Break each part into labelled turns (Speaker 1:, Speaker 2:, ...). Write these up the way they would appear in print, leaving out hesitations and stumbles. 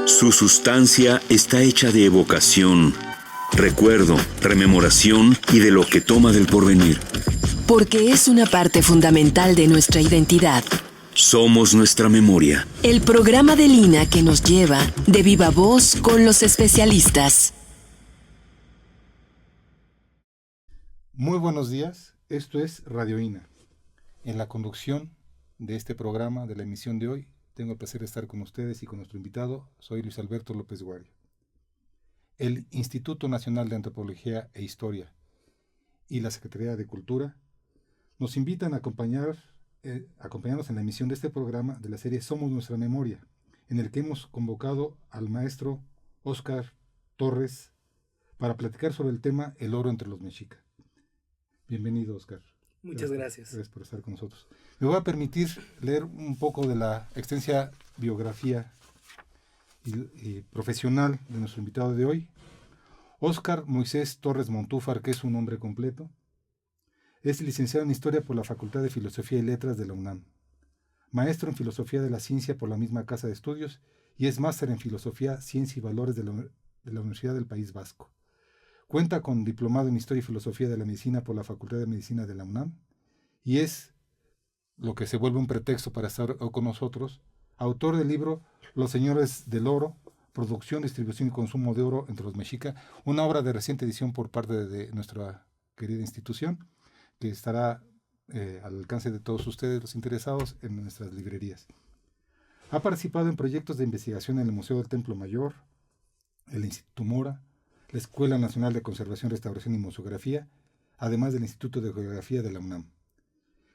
Speaker 1: Su sustancia está hecha de evocación, recuerdo, rememoración y de lo que toma del porvenir.
Speaker 2: Porque es una parte fundamental de nuestra identidad.
Speaker 1: Somos nuestra memoria.
Speaker 2: El programa de Lina que nos lleva de viva voz con los especialistas.
Speaker 3: Muy buenos días, esto es Radio INA. En la conducción de este programa, de la emisión de hoy, tengo el placer de estar con ustedes y con nuestro invitado. Soy Luis Alberto López Guario. El Instituto Nacional de Antropología e Historia y la Secretaría de Cultura nos invitan a acompañarnos en la emisión de este programa de la serie Somos Nuestra Memoria, en el que hemos convocado al maestro Óscar Torres para platicar sobre el tema El oro entre los mexicas. Bienvenido, Óscar.
Speaker 4: Muchas gracias.
Speaker 3: Gracias por estar con nosotros. Me voy a permitir leer un poco de la extensa biografía y profesional de nuestro invitado de hoy. Óscar Moisés Torres Montúfar, que es su nombre completo, es licenciado en Historia por la Facultad de Filosofía y Letras de la UNAM, maestro en Filosofía de la Ciencia por la misma Casa de Estudios y es máster en Filosofía, Ciencia y Valores de la Universidad del País Vasco. Cuenta con diplomado en Historia y Filosofía de la Medicina por la Facultad de Medicina de la UNAM y es, lo que se vuelve un pretexto para estar con nosotros, autor del libro Los Señores del Oro, Producción, Distribución y Consumo de Oro entre los Mexicas, una obra de reciente edición por parte de nuestra querida institución, que estará al alcance de todos ustedes, los interesados, en nuestras librerías. Ha participado en proyectos de investigación en el Museo del Templo Mayor, el Instituto Mora, la Escuela Nacional de Conservación, Restauración y Museografía, además del Instituto de Geografía de la UNAM.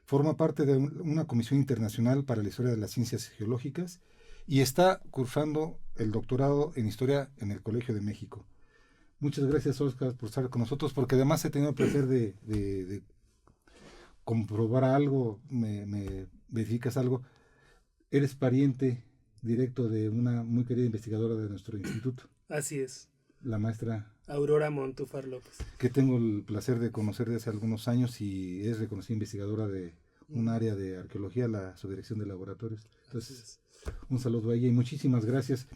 Speaker 3: Forma parte de una comisión internacional para la historia de las ciencias geológicas y está cursando el doctorado en Historia en el Colegio de México. Muchas gracias, Óscar, por estar con nosotros, porque además he tenido el placer de comprobar algo, me verificas algo. Eres pariente directo de una muy querida investigadora de nuestro instituto.
Speaker 4: Así es.
Speaker 3: La maestra
Speaker 4: Aurora Montúfar López,
Speaker 3: que tengo el placer de conocer desde hace algunos años y es reconocida investigadora de un área de arqueología, la subdirección de laboratorios. Entonces, un saludo a ella y muchísimas gracias.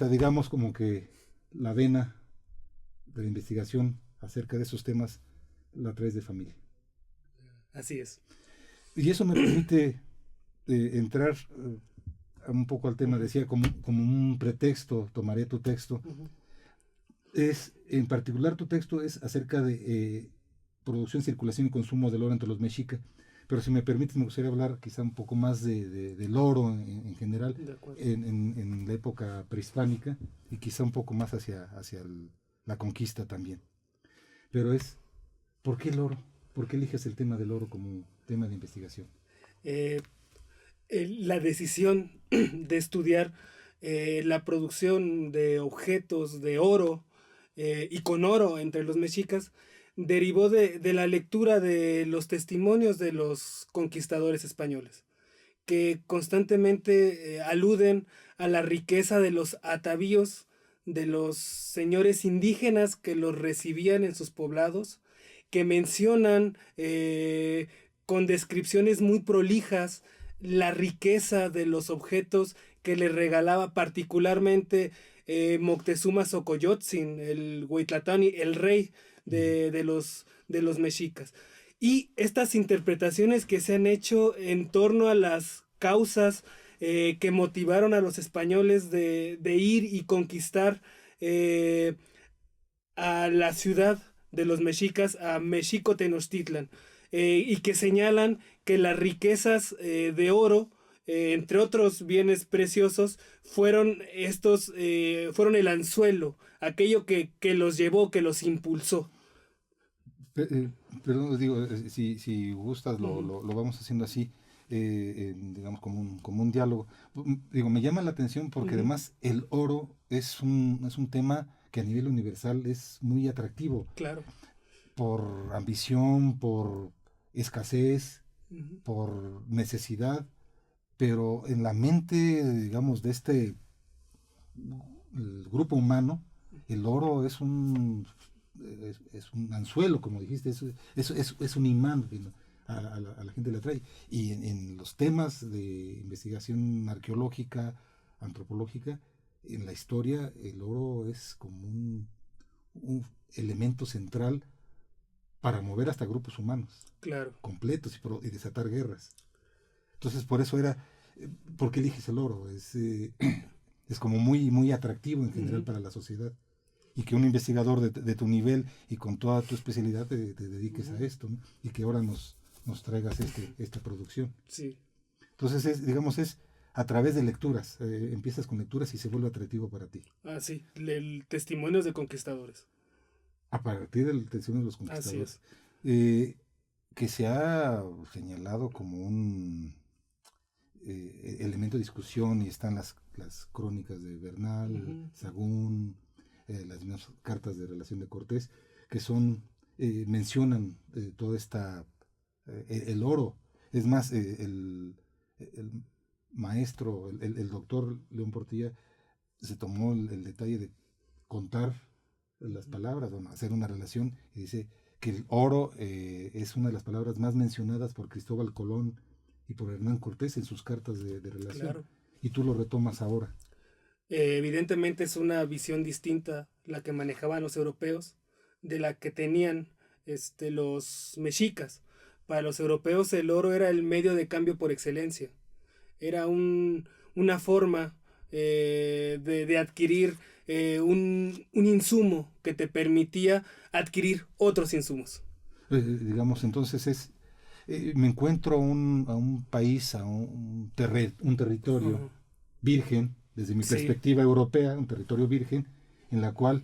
Speaker 3: Digamos como que la vena de la investigación acerca de esos temas la traes de familia.
Speaker 4: Así es.
Speaker 3: Y eso me permite entrar un poco al tema, decía, como un pretexto, tomaré tu texto. En particular tu texto es acerca de producción, circulación y consumo del oro entre los mexicas, pero si me permites me gustaría hablar quizá un poco más del oro en general, en la época prehispánica y quizá un poco más hacia la conquista también. Pero ¿por qué el oro? ¿Por qué eliges el tema del oro como tema de investigación?
Speaker 4: La decisión de estudiar la producción de objetos de oro y con oro entre los mexicas derivó de la lectura de los testimonios de los conquistadores españoles, que constantemente aluden a la riqueza de los atavíos de los señores indígenas que los recibían en sus poblados, que mencionan con descripciones muy prolijas la riqueza de los objetos que le regalaba particularmente Moctezuma Xocoyotzin, el Huitlatlani, el rey de los mexicas. Y estas interpretaciones que se han hecho en torno a las causas que motivaron a los españoles de ir y conquistar a la ciudad de los mexicas, a Mexico Tenochtitlan, y que señalan que las riquezas de oro, entre otros bienes preciosos, fueron el anzuelo, aquello que los llevó, que los impulsó.
Speaker 3: Perdón, digo, si gustas, lo vamos haciendo así, digamos, como un diálogo. Digo, me llama la atención porque además el oro es un tema que a nivel universal es muy atractivo.
Speaker 4: Claro.
Speaker 3: Por ambición, por escasez, por necesidad, pero en la mente, digamos, de el grupo humano, el oro es un anzuelo, como dijiste, es un imán, ¿no? a la gente le atrae. Y en los temas de investigación arqueológica, antropológica, en la historia el oro es como un elemento central para mover hasta grupos humanos
Speaker 4: Claro.
Speaker 3: completos y desatar guerras. Entonces por eso ¿por qué eliges el oro? Es como muy, muy atractivo en general para la sociedad. Y que un investigador de tu nivel y con toda tu especialidad te dediques a esto, ¿no? Y que ahora nos traigas esta producción.
Speaker 4: Sí.
Speaker 3: Entonces es a través de lecturas. Empiezas con lecturas y se vuelve atractivo para ti.
Speaker 4: Ah, sí. Testimonios de conquistadores.
Speaker 3: A partir del testimonio de los
Speaker 4: Así
Speaker 3: conquistadores.
Speaker 4: es.
Speaker 3: Que se ha señalado como un elemento de discusión, y están las crónicas de Bernal, Sagún, las mismas cartas de relación de Cortés, que mencionan toda esta, el oro. Es más, el maestro, el doctor León Portilla, se tomó el detalle de contar las palabras, bueno, hacer una relación, y dice que el oro es una de las palabras más mencionadas por Cristóbal Colón y por Hernán Cortés en sus cartas de relación.
Speaker 4: Claro.
Speaker 3: Y tú lo retomas ahora.
Speaker 4: Evidentemente es una visión distinta la que manejaban los europeos de la que tenían los mexicas. Para los europeos el oro era el medio de cambio por excelencia. Era una forma de adquirir un insumo que te permitía adquirir otros insumos.
Speaker 3: Digamos, entonces me encuentro a un país, a un territorio virgen, desde mi perspectiva europea, un territorio virgen, en la cual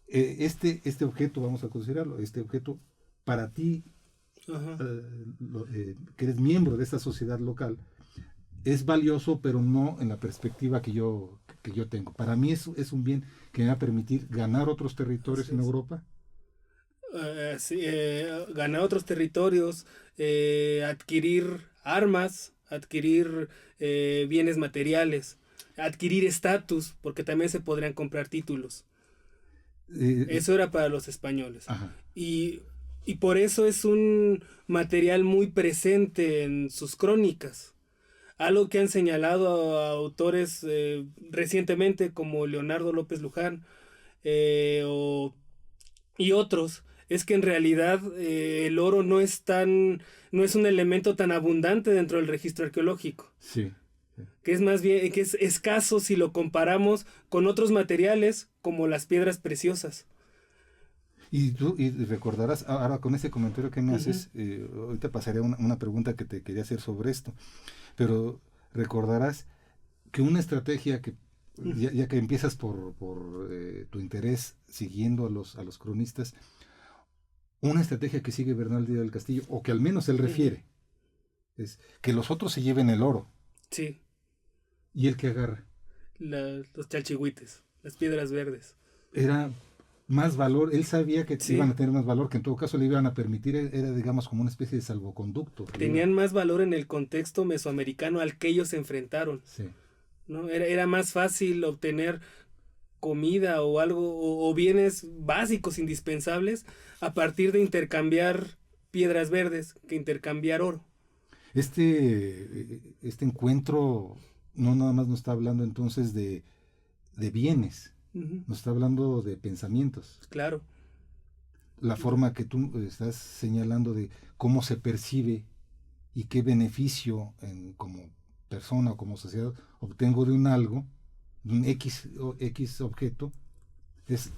Speaker 3: este objeto, vamos a considerarlo, este objeto para ti, que eres miembro de esta sociedad local, es valioso, pero no en la perspectiva que yo tengo. Para mí es un bien que me va a permitir ganar otros territorios en Europa.
Speaker 4: Ganar otros territorios, adquirir armas, adquirir bienes materiales, adquirir estatus, porque también se podrían comprar títulos. Eso era para los españoles. Y por eso es un material muy presente en sus crónicas. Algo que han señalado a autores recientemente como Leonardo López Luján y otros, es que en realidad el oro no es un elemento tan abundante dentro del registro arqueológico.
Speaker 3: Sí.
Speaker 4: Que es más bien, que es escaso si lo comparamos con otros materiales como las piedras preciosas.
Speaker 3: Y recordarás, ahora con ese comentario que me haces, ahorita pasaré a una pregunta que te quería hacer sobre esto, pero recordarás que una estrategia que, ya que empiezas por tu interés siguiendo a los cronistas, una estrategia que sigue Bernal Díaz del Castillo, o que al menos él refiere, es que los otros se lleven el oro.
Speaker 4: Sí.
Speaker 3: ¿Y él qué agarra?
Speaker 4: Los chalchihuites, las piedras verdes.
Speaker 3: Era más valor, él sabía que iban a tener más valor, que en todo caso le iban a permitir, era digamos como una especie de salvoconducto.
Speaker 4: Tenían más valor en el contexto mesoamericano al que ellos se enfrentaron.
Speaker 3: Sí.
Speaker 4: ¿No? Era más fácil obtener comida o algo, o bienes básicos indispensables a partir de intercambiar piedras verdes que intercambiar oro.
Speaker 3: Este encuentro no nada más nos está hablando entonces de bienes, nos está hablando de pensamientos.
Speaker 4: Claro.
Speaker 3: La forma que tú estás señalando de cómo se percibe y qué beneficio como persona o como sociedad obtengo de un algo, de un X objeto, es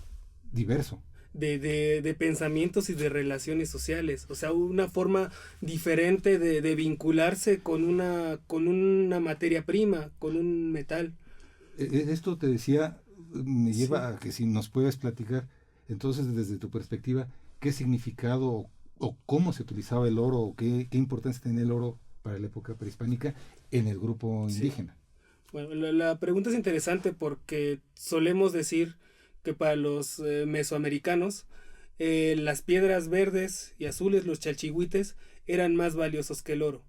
Speaker 3: diverso.
Speaker 4: De pensamientos y de relaciones sociales, o sea, una forma diferente de vincularse con una materia prima, con un metal.
Speaker 3: Esto te decía, me lleva a que si nos puedes platicar, entonces desde tu perspectiva, qué significado o cómo se utilizaba el oro, o qué importancia tenía el oro para la época prehispánica en el grupo indígena.
Speaker 4: Bueno, la pregunta es interesante porque solemos decir que para los mesoamericanos las piedras verdes y azules, los chalchihuites, eran más valiosos que el oro.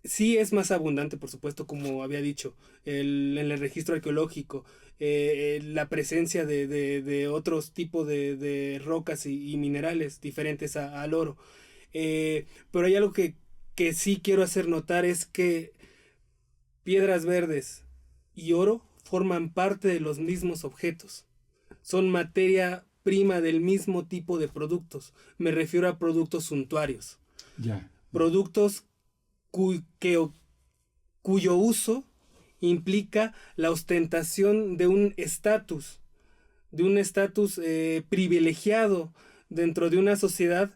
Speaker 4: Sí es más abundante, por supuesto, como había dicho, en el registro arqueológico, la presencia de otros tipos de rocas y minerales diferentes al oro. Pero hay algo que sí quiero hacer notar, es que piedras verdes y oro forman parte de los mismos objetos. Son materia prima del mismo tipo de productos. Me refiero a productos suntuarios.
Speaker 3: Ya.
Speaker 4: Productos cuyo uso implica la ostentación de un estatus privilegiado dentro de una sociedad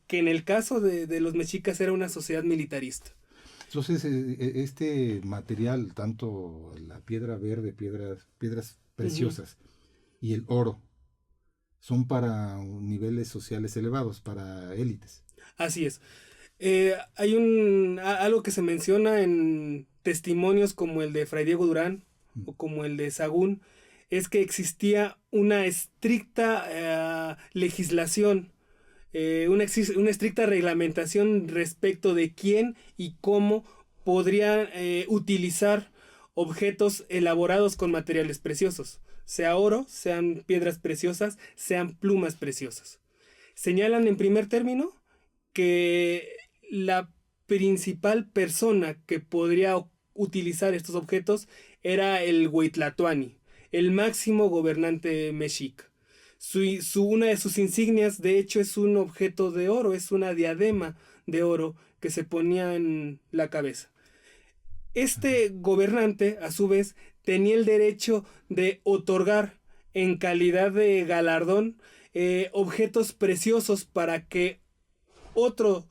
Speaker 4: que en el caso de los mexicas era una sociedad militarista.
Speaker 3: Entonces, este material, tanto la piedra verde, piedras preciosas, y el oro, son para niveles sociales elevados, para élites.
Speaker 4: Así es. Hay algo que se menciona en testimonios como el de Fray Diego Durán o como el de Sagún, es que existía una estricta legislación, una estricta reglamentación respecto de quién y cómo podrían utilizar objetos elaborados con materiales preciosos, sea oro, sean piedras preciosas, sean plumas preciosas. Señalan en primer término que la principal persona que podría utilizar estos objetos era el Huitlatoani, el máximo gobernante mexica. Una de sus insignias, de hecho, es un objeto de oro, es una diadema de oro que se ponía en la cabeza. Este gobernante, a su vez, tenía el derecho de otorgar en calidad de galardón objetos preciosos para que otro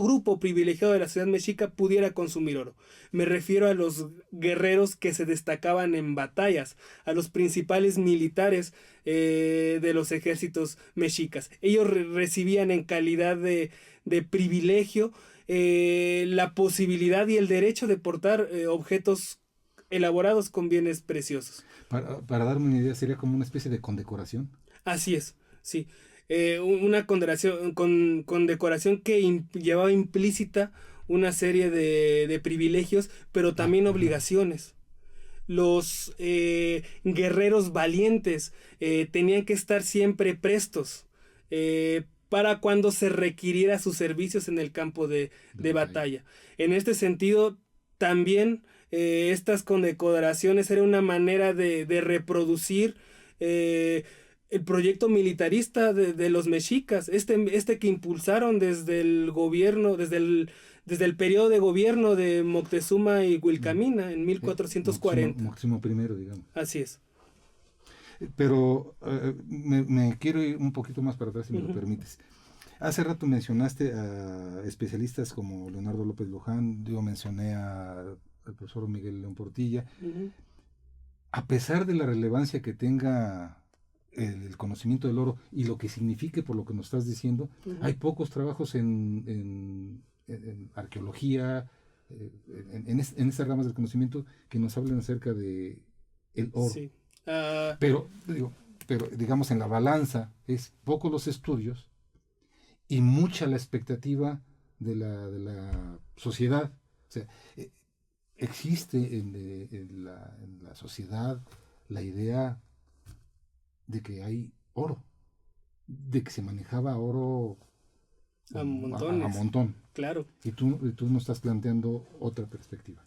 Speaker 4: grupo privilegiado de la sociedad mexica pudiera consumir oro. Me refiero a los guerreros que se destacaban en batallas, a los principales militares de los ejércitos mexicas. Ellos recibían en calidad de privilegio la posibilidad y el derecho de portar objetos elaborados con bienes preciosos.
Speaker 3: Para darme una idea, ¿sería como una especie de condecoración?
Speaker 4: Así es, sí. Una condecoración que llevaba implícita una serie de privilegios, pero también obligaciones. Los guerreros valientes tenían que estar siempre prestos para cuando se requiriera sus servicios en el campo de batalla. En este sentido, también estas condecoraciones eran una manera de reproducir el proyecto militarista de los mexicas, este que impulsaron desde el gobierno, desde el periodo de gobierno de Moctezuma y Huilcamina en 1440.
Speaker 3: Moctezuma I, digamos.
Speaker 4: Así es.
Speaker 3: Pero me quiero ir un poquito más para atrás, si me lo permites. Hace rato mencionaste a especialistas como Leonardo López Luján, yo mencioné al profesor Miguel León Portilla. A pesar de la relevancia que tenga el conocimiento del oro y lo que signifique por lo que nos estás diciendo, hay pocos trabajos en arqueología, en estas ramas del conocimiento que nos hablen acerca de el oro. Sí. Pero digamos, en la balanza es pocos los estudios y mucha la expectativa de la sociedad. O sea, existe en la sociedad la idea de que hay oro, de que se manejaba oro a montón.
Speaker 4: Claro.
Speaker 3: Y tú nos estás planteando otra perspectiva.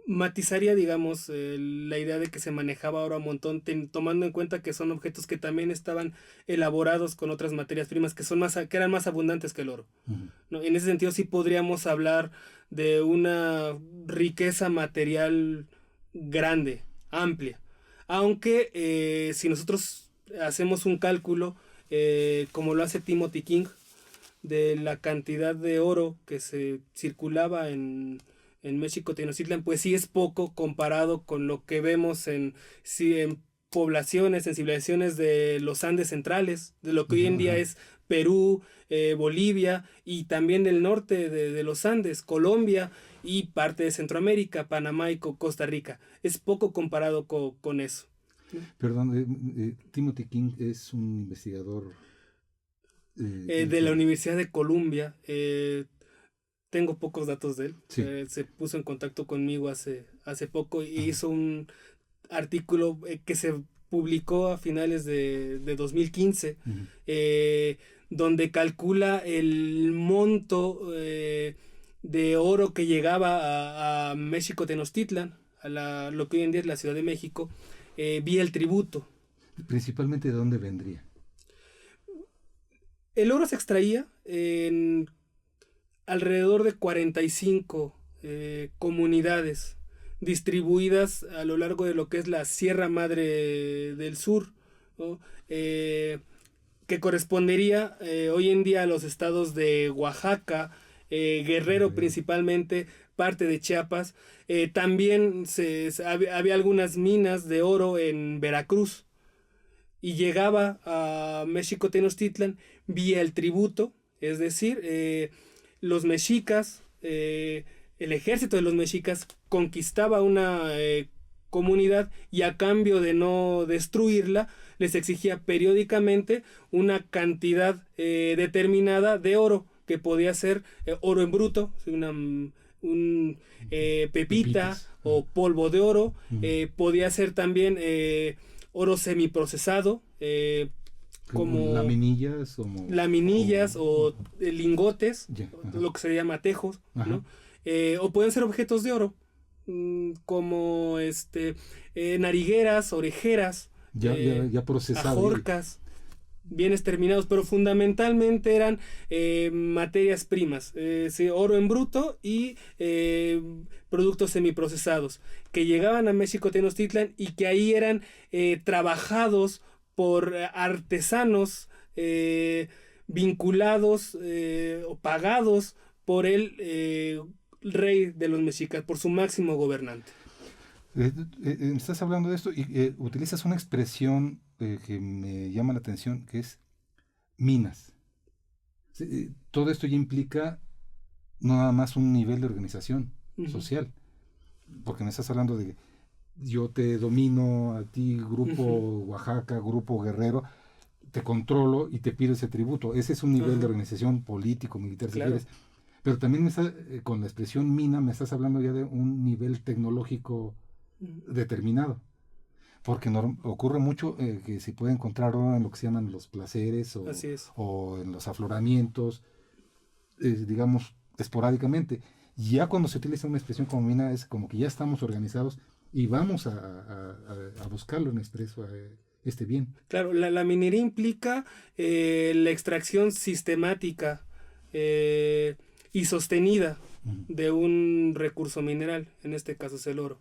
Speaker 4: Matizaría, digamos, la idea de que se manejaba oro a montón, tomando en cuenta que son objetos que también estaban elaborados con otras materias primas que eran más abundantes que el oro. ¿No? En ese sentido sí podríamos hablar de una riqueza material grande, amplia, aunque si nosotros hacemos un cálculo como lo hace Timothy King de la cantidad de oro que se circulaba en México Tenochtitlan, pues sí es poco comparado con lo que vemos en poblaciones, en civilizaciones de los Andes centrales, de lo que hoy en día es Perú, Bolivia y también del norte de los Andes, Colombia y parte de Centroamérica, Panamá y Costa Rica. Es poco comparado con eso.
Speaker 3: Perdón, Timothy King es un investigador
Speaker 4: de la Universidad de Columbia. Tengo pocos datos de él. Sí. Se puso en contacto conmigo hace poco y hizo un artículo que se publicó a finales de 2015, donde calcula el monto de oro que llegaba a México Tenochtitlan, lo que hoy en día es la Ciudad de México, vía el tributo.
Speaker 3: ¿Principalmente de dónde vendría?
Speaker 4: El oro se extraía en alrededor de 45 comunidades distribuidas a lo largo de lo que es la Sierra Madre del Sur, ¿no? Que correspondería hoy en día a los estados de Oaxaca, Guerrero principalmente, parte de Chiapas. También había algunas minas de oro en Veracruz y llegaba a México Tenochtitlan vía el tributo, es decir, los mexicas, el ejército de los mexicas conquistaba una comunidad y a cambio de no destruirla les exigía periódicamente una cantidad determinada de oro, que podía ser oro en bruto, pepita
Speaker 3: Pepitas.
Speaker 4: o polvo de oro, podía ser también oro semiprocesado, como
Speaker 3: laminillas
Speaker 4: o lingotes,
Speaker 3: Ya,
Speaker 4: lo que se llama tejos,
Speaker 3: ajá.
Speaker 4: ¿no? O pueden ser objetos de oro, como narigueras, orejeras,
Speaker 3: ya procesado.
Speaker 4: ajorcas, bienes terminados, pero fundamentalmente eran materias primas, sí, oro en bruto y productos semiprocesados que llegaban a México Tenochtitlan y que ahí eran trabajados por artesanos vinculados o pagados por el rey de los mexicas, por su máximo gobernante.
Speaker 3: Estás hablando de esto y utilizas una expresión que me llama la atención, que es minas. Todo esto ya implica no nada más un nivel de organización social, porque me estás hablando de yo te domino a ti, grupo Oaxaca, grupo Guerrero, te controlo y te pido ese tributo. Ese es un nivel de organización político, militar, si quieres. Pero también con la expresión mina me estás hablando ya de un nivel tecnológico determinado. Porque ocurre mucho que se puede encontrar en lo que se llaman los placeres o en los afloramientos, digamos, esporádicamente. Ya cuando se utiliza una expresión como mina es como que ya estamos organizados y vamos a buscarlo en expreso, este bien.
Speaker 4: Claro, la minería implica la extracción sistemática y sostenida de un recurso mineral, en este caso es el oro.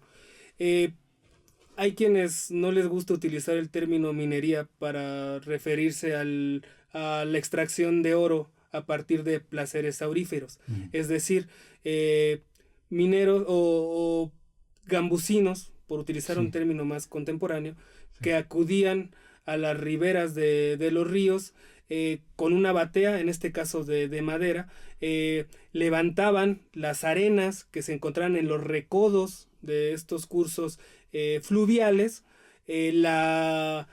Speaker 4: Hay quienes no les gusta utilizar el término minería para referirse a la extracción de oro a partir de placeres auríferos. Es decir, mineros o gambusinos, por utilizar un término más contemporáneo, que acudían a las riberas de los ríos con una batea, en este caso de madera, levantaban las arenas que se encontraban en los recodos de estos cursos fluviales, la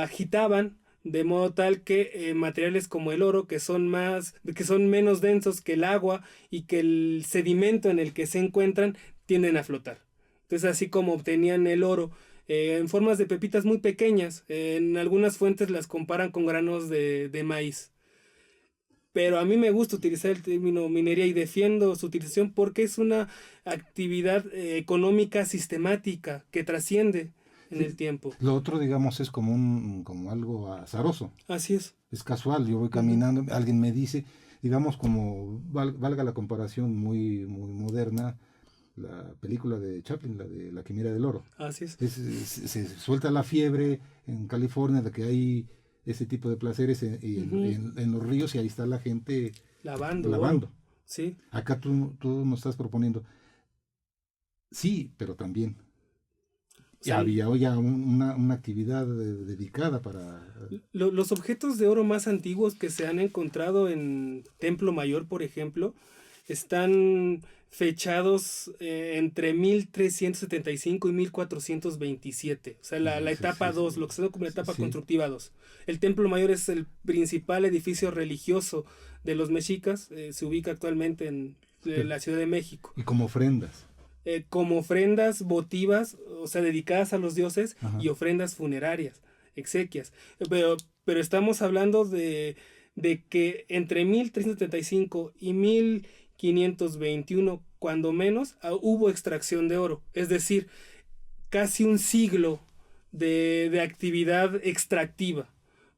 Speaker 4: agitaban de modo tal que materiales como el oro, que son menos densos que el agua y que el sedimento en el que se encuentran, tienden a flotar. Entonces, así como obtenían el oro en formas de pepitas muy pequeñas, en algunas fuentes las comparan con granos de maíz. Pero a mí me gusta utilizar el término minería y defiendo su utilización porque es una actividad económica sistemática que trasciende en el tiempo.
Speaker 3: Lo otro, digamos, es como algo azaroso.
Speaker 4: Así es.
Speaker 3: Es casual, yo voy caminando, alguien me dice, digamos, como valga la comparación muy, muy moderna, la película de Chaplin, la de La Quimera del Oro.
Speaker 4: Así es.
Speaker 3: Se suelta la fiebre en California de que hay ese tipo de placeres en los ríos y ahí está la gente lavando.
Speaker 4: Sí.
Speaker 3: Acá tú nos estás proponiendo. Sí, pero también. Sí. Había ya una actividad dedicada para...
Speaker 4: Los objetos de oro más antiguos que se han encontrado en Templo Mayor, por ejemplo, están fechados entre 1375 y 1427. O sea, la etapa 2, lo que se llama como la etapa constructiva 2. El Templo Mayor es el principal edificio religioso de los mexicas. Se ubica actualmente en la Ciudad de México.
Speaker 3: Y como ofrendas.
Speaker 4: Como ofrendas votivas, o sea, dedicadas a los dioses. Ajá. Y ofrendas funerarias, exequias. Pero estamos hablando de que entre 1375 y 1521, cuando menos, hubo extracción de oro. Es decir, casi un siglo de actividad extractiva.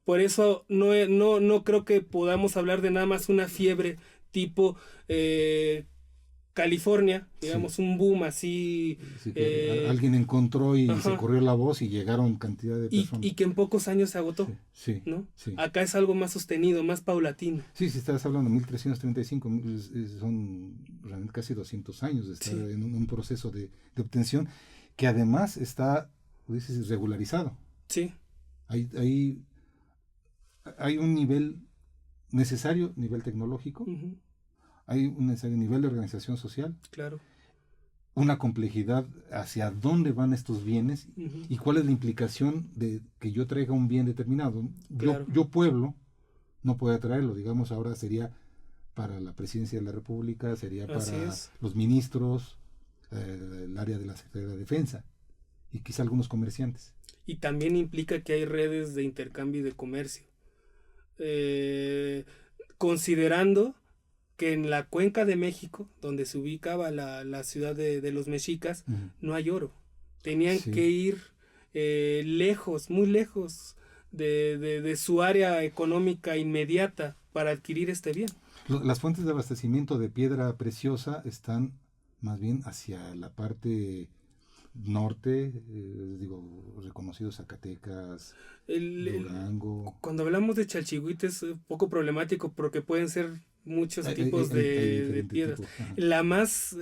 Speaker 4: Por eso no creo que podamos hablar de nada más una fiebre tipo California, digamos,
Speaker 3: Sí.
Speaker 4: un boom así.
Speaker 3: Sí, que alguien encontró y
Speaker 4: Ajá.
Speaker 3: se corrió la voz y llegaron cantidad de personas.
Speaker 4: Y que en pocos años se agotó,
Speaker 3: Sí, sí,
Speaker 4: ¿no?
Speaker 3: sí.
Speaker 4: Acá es algo más sostenido, más paulatino.
Speaker 3: Sí, si estás hablando de 1335, son realmente casi 200 años de estar
Speaker 4: Sí.
Speaker 3: en un proceso de obtención que además está, dices, regularizado.
Speaker 4: Sí,
Speaker 3: Hay un nivel necesario, nivel tecnológico,
Speaker 4: ujú,
Speaker 3: hay un necesario nivel de organización social,
Speaker 4: claro.
Speaker 3: una complejidad hacia dónde van estos bienes
Speaker 4: Ujú.
Speaker 3: y cuál es la implicación de que yo traiga un bien determinado.
Speaker 4: Claro.
Speaker 3: Yo pueblo, no puedo traerlo, digamos, ahora sería para la presidencia de la República, sería
Speaker 4: Así
Speaker 3: para
Speaker 4: es.
Speaker 3: los ministros, el área de la Secretaría de Defensa y quizá algunos comerciantes.
Speaker 4: Y también implica que hay redes de intercambio y de comercio. Considerando que en la cuenca de México, donde se ubicaba la ciudad de los mexicas,
Speaker 3: Ujú.
Speaker 4: no hay oro. Tenían
Speaker 3: Sí.
Speaker 4: que ir lejos, muy lejos de su área económica inmediata para adquirir este bien.
Speaker 3: Las fuentes de abastecimiento de piedra preciosa están más bien hacia la parte norte, reconocidos Zacatecas, Durango.
Speaker 4: Cuando hablamos de chalchihuite es un poco problemático porque pueden ser muchos tipos
Speaker 3: Hay
Speaker 4: de
Speaker 3: diferentes
Speaker 4: piedras.
Speaker 3: tipos, ajá.
Speaker 4: La más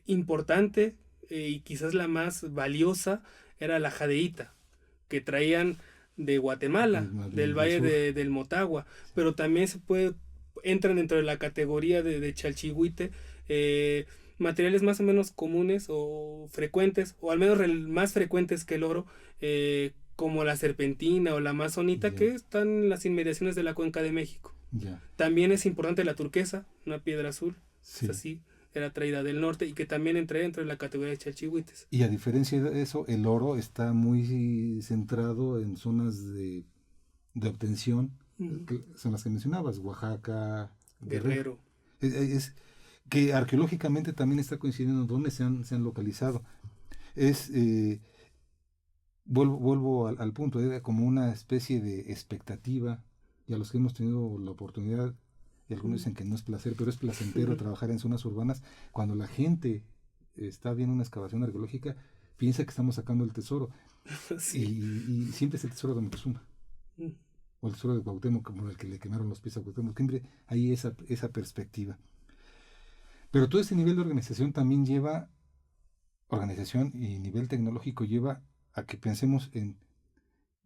Speaker 4: importante y quizás la más valiosa era la jadeíta, que traían de Guatemala,
Speaker 3: Más bien
Speaker 4: del
Speaker 3: del
Speaker 4: valle
Speaker 3: sur.
Speaker 4: del Motagua, pero también entran dentro de la categoría de chalchihuite materiales más o menos comunes o frecuentes, o al menos más frecuentes que el oro, como la serpentina o la amazonita,
Speaker 3: Ya.
Speaker 4: que están en las inmediaciones de la Cuenca de México.
Speaker 3: Ya,
Speaker 4: También es importante la turquesa, una piedra azul,
Speaker 3: sí.
Speaker 4: es así, era traída del norte y que también entra dentro de la categoría de chalchihuites.
Speaker 3: Y a diferencia de eso, el oro está muy centrado en zonas de obtención,
Speaker 4: Ujú.
Speaker 3: que son las que mencionabas, Oaxaca,
Speaker 4: Guerrero.
Speaker 3: Es que arqueológicamente también está coincidiendo donde se han localizado. Es, vuelvo al punto, era como una especie de expectativa, y a los que hemos tenido la oportunidad, y algunos dicen que no es placer, pero es placentero trabajar en zonas urbanas, cuando la gente está viendo una excavación arqueológica, piensa que estamos sacando el tesoro,
Speaker 4: Sí.
Speaker 3: y siempre es el tesoro de Moctezuma,
Speaker 4: Mm.
Speaker 3: o el tesoro de Cuauhtémoc, como el que le quemaron los pies a Cuauhtémoc, siempre hay esa perspectiva. Pero todo ese nivel de organización también lleva, organización y nivel tecnológico lleva a que pensemos en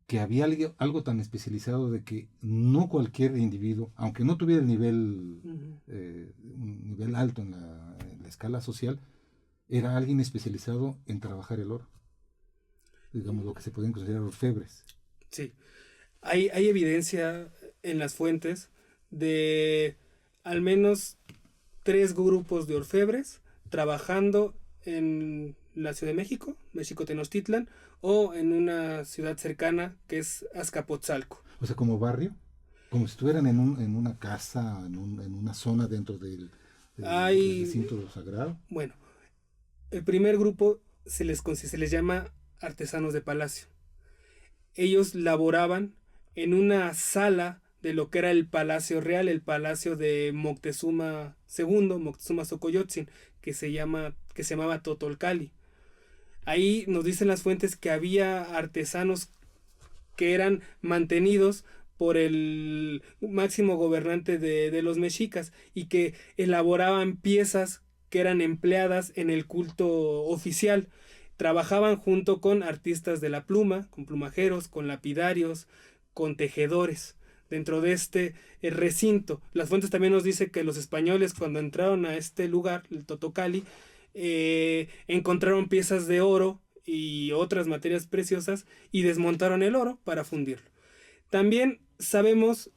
Speaker 3: que había algo tan especializado de que no cualquier individuo, aunque no tuviera el nivel, un nivel alto en la escala social, era alguien especializado en trabajar el oro. Digamos, lo que se podían considerar orfebres.
Speaker 4: Sí. Hay evidencia en las fuentes de al menos 3 grupos de orfebres trabajando en la Ciudad de México, México-Tenochtitlan, o en una ciudad cercana que es Azcapotzalco.
Speaker 3: O sea, como barrio, como si estuvieran en una casa, en una zona dentro del recinto sagrado.
Speaker 4: Bueno, el primer grupo se les llama artesanos de palacio. Ellos laboraban en una sala de lo que era el Palacio Real, el Palacio de Moctezuma II, Moctezuma Xocoyotzin, que se llamaba Totolcali. Ahí nos dicen las fuentes que había artesanos que eran mantenidos por el máximo gobernante de los mexicas y que elaboraban piezas que eran empleadas en el culto oficial. Trabajaban junto con artistas de la pluma, con plumajeros, con lapidarios, con tejedores. Dentro de este recinto, las fuentes también nos dicen que los españoles, cuando entraron a este lugar, el Totocali, encontraron piezas de oro y otras materias preciosas y desmontaron el oro para fundirlo. También sabemos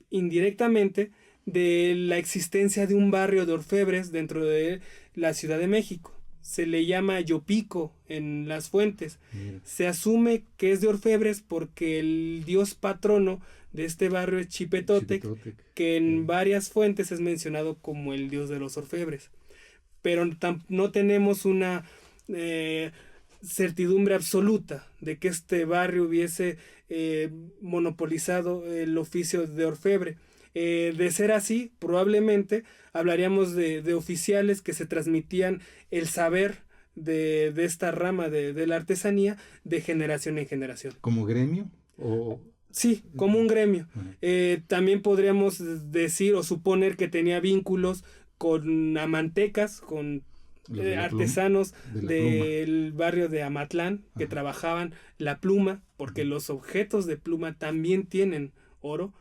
Speaker 4: indirectamente de la existencia de un barrio de orfebres dentro de la Ciudad de México. Se le llama Yopico en las fuentes. Se asume que es de orfebres porque el dios patrono de este barrio es Chipetotec, que en varias fuentes es mencionado como el dios de los orfebres. Pero no tenemos una certidumbre absoluta de que este barrio hubiese monopolizado el oficio de orfebre. De ser así, probablemente hablaríamos de oficiales que se transmitían el saber de esta rama de la artesanía de generación en generación.
Speaker 3: ¿Como gremio? ¿O?
Speaker 4: Sí, como un gremio.
Speaker 3: Uh-huh.
Speaker 4: También podríamos decir o suponer que tenía vínculos con amantecas, con artesanos del barrio de Amatlán, que trabajaban la pluma, porque los objetos de pluma también tienen oro.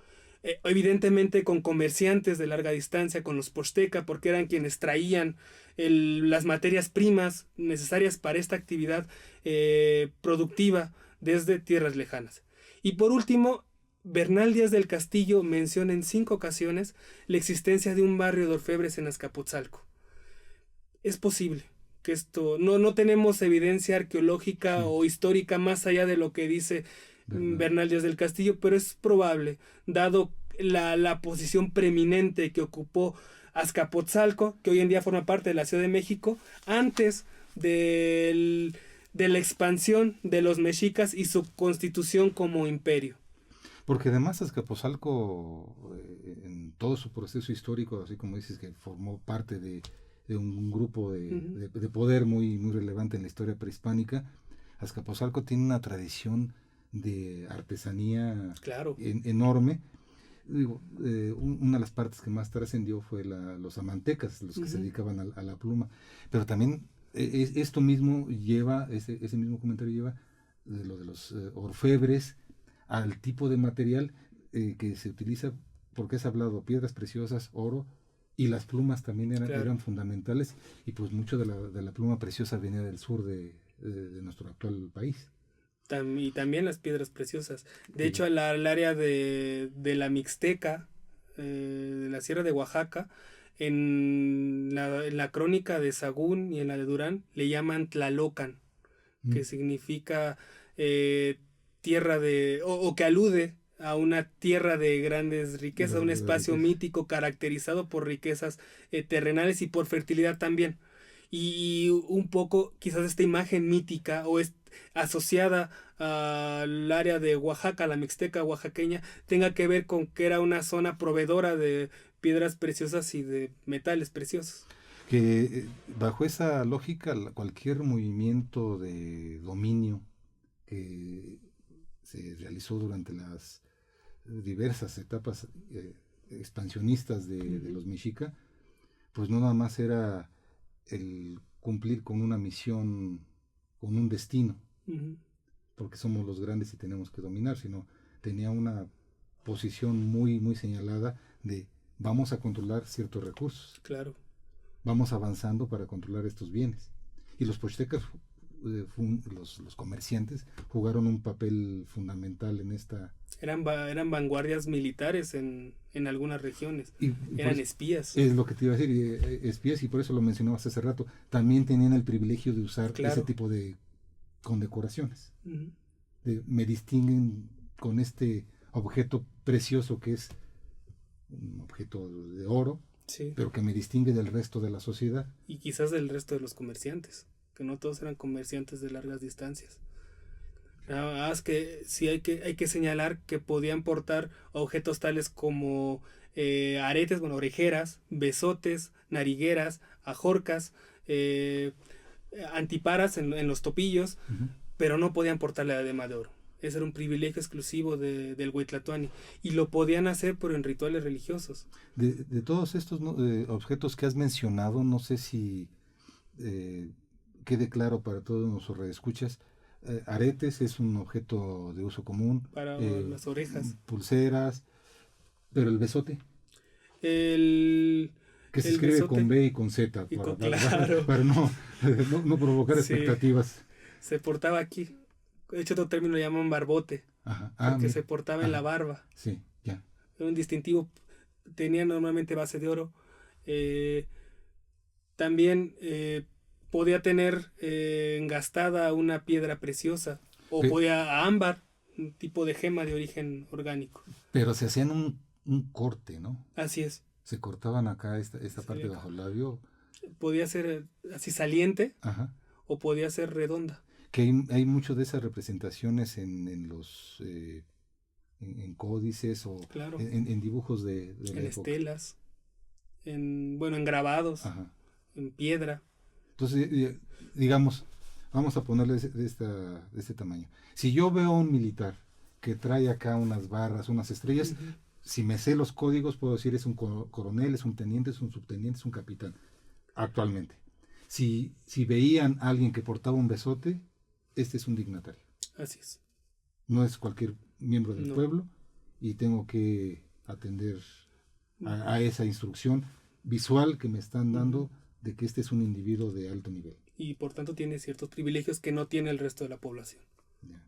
Speaker 4: Evidentemente con comerciantes de larga distancia, con los posteca, porque eran quienes traían las materias primas necesarias para esta actividad productiva desde tierras lejanas. Y por último, Bernal Díaz del Castillo menciona en 5 ocasiones la existencia de un barrio de orfebres en Azcapotzalco. Es posible que esto... No tenemos evidencia arqueológica o histórica más allá de lo que dice Bernal Díaz del Castillo, pero es probable, dado la posición preeminente que ocupó Azcapotzalco, que hoy en día forma parte de la Ciudad de México, antes de la expansión de los mexicas y su constitución como imperio.
Speaker 3: Porque además Azcapotzalco, en todo su proceso histórico, así como dices que formó parte de un grupo de poder muy, muy relevante en la historia prehispánica, Azcapotzalco tiene una tradición de artesanía enorme. Digo, una de las partes que más trascendió fue los amantecas, los que se dedicaban a la pluma, pero también esto mismo lleva, ese mismo comentario lleva de lo de los orfebres al tipo de material que se utiliza, porque has hablado, piedras preciosas, oro, y las plumas también eran fundamentales, y pues mucho de la pluma preciosa venía del sur de nuestro actual país.
Speaker 4: Y también las piedras preciosas. De hecho, al área de la Mixteca, de la Sierra de Oaxaca, en la crónica de Sahagún y en la de Durán, le llaman Tlalocan, que significa tierra de... o que alude a una tierra de grandes riquezas, un espacio mítico caracterizado por riquezas terrenales y por fertilidad también. Y un poco quizás esta imagen mítica o asociada al área de Oaxaca, la Mixteca oaxaqueña, tenga que ver con que era una zona proveedora de piedras preciosas y de metales preciosos.
Speaker 3: Que bajo esa lógica, cualquier movimiento de dominio que se realizó durante las diversas etapas expansionistas de los mexica, pues no nada más era el cumplir con una misión, con un destino, porque somos los grandes y tenemos que dominar, sino tenía una posición muy, muy señalada de vamos a controlar ciertos recursos.
Speaker 4: Claro.
Speaker 3: Vamos avanzando para controlar estos bienes. Y los pochtecas, los comerciantes, jugaron un papel fundamental en esta...
Speaker 4: Eran vanguardias militares en algunas regiones. Eran espías.
Speaker 3: Es lo que te iba a decir, espías, y por eso lo mencionabas hace rato. También tenían el privilegio de usar ese tipo de condecoraciones. Me distinguen con este objeto precioso que es un objeto de oro, pero que me distingue del resto de la sociedad.
Speaker 4: Y quizás del resto de los comerciantes, que no todos eran comerciantes de largas distancias. Nada más que sí hay que señalar que podían portar objetos tales como aretes, orejeras, besotes, narigueras, ajorcas, antiparas en los topillos, pero no podían portar la diadema de oro. Ese era un privilegio exclusivo del Huitlatoani, y lo podían hacer pero en rituales religiosos.
Speaker 3: De todos estos objetos que has mencionado, no sé si quede claro para todos nuestros radioescuchas. Aretes es un objeto de uso común.
Speaker 4: Para las orejas.
Speaker 3: Pulseras, pero el besote.
Speaker 4: Que
Speaker 3: se escribe besote, con B y con Z. Para no provocar expectativas.
Speaker 4: Se portaba aquí. De hecho, otro término lo llaman barbote. Porque se portaba en la barba.
Speaker 3: Sí, ya.
Speaker 4: Era un distintivo. Tenía normalmente base de oro. También podía tener engastada una piedra preciosa. O podía ámbar. un tipo de gema de origen orgánico.
Speaker 3: Pero se hacían un corte, ¿no?
Speaker 4: Así es.
Speaker 3: Se cortaban acá esta parte
Speaker 4: acá.
Speaker 3: bajo el labio.
Speaker 4: Podía ser así saliente,
Speaker 3: Ajá.
Speaker 4: o podía ser redonda.
Speaker 3: Que hay mucho de esas representaciones en los en códices o
Speaker 4: Claro.
Speaker 3: en dibujos de la
Speaker 4: En
Speaker 3: época.
Speaker 4: estelas, en grabados,
Speaker 3: Ajá.
Speaker 4: en piedra.
Speaker 3: Entonces, digamos, vamos a ponerle de este tamaño. Si yo veo a un militar que trae acá unas barras, unas estrellas,
Speaker 4: Ujú.
Speaker 3: si me sé los códigos, puedo decir es un coronel, es un teniente, es un subteniente, es un capitán, actualmente. Si veían a alguien que portaba un besote, este es un dignatario.
Speaker 4: Así es.
Speaker 3: No es cualquier miembro del
Speaker 4: No.
Speaker 3: pueblo y tengo que atender a esa instrucción visual que me están dando de que este es un individuo de alto nivel.
Speaker 4: Y por tanto tiene ciertos privilegios que no tiene el resto de la población.
Speaker 3: Ya.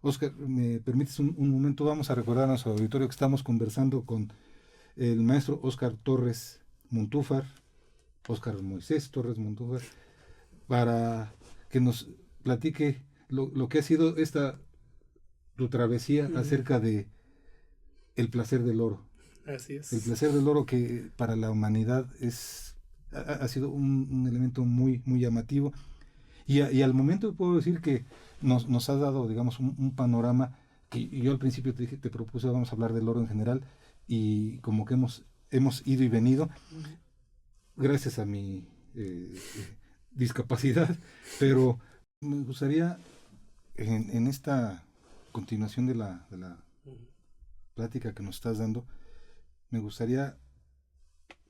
Speaker 3: Oscar, ¿me permites un momento? Vamos a recordar a nuestro auditorio que estamos conversando con el maestro Oscar Torres Montúfar, Oscar Moisés Torres Montúfar, para que nos platique lo que ha sido tu travesía acerca de el placer del oro.
Speaker 4: Así es.
Speaker 3: El placer del oro que para la humanidad ha sido un elemento muy, muy llamativo. Y al momento puedo decir que nos ha dado, digamos, un panorama que yo al principio te propuse, vamos a hablar del oro en general, y como que hemos ido y venido, gracias a mi discapacidad, pero me gustaría en esta continuación de la plática que nos estás dando, me gustaría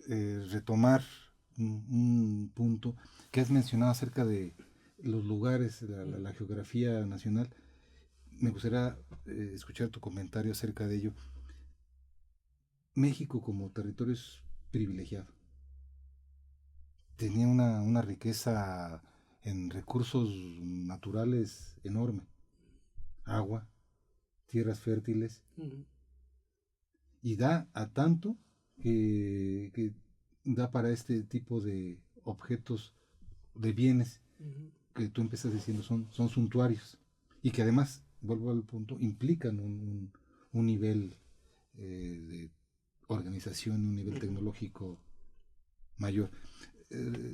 Speaker 3: retomar un punto que has mencionado acerca de los lugares, la geografía nacional. Me gustaría escuchar tu comentario acerca de ello. México como territorio es privilegiado. Tenía una riqueza en recursos naturales enorme. Agua, tierras fértiles. Y da a tanto que da para este tipo de objetos, de bienes que tú empiezas diciendo son suntuarios y que además, vuelvo al punto, implican un nivel de organización, un nivel tecnológico mayor.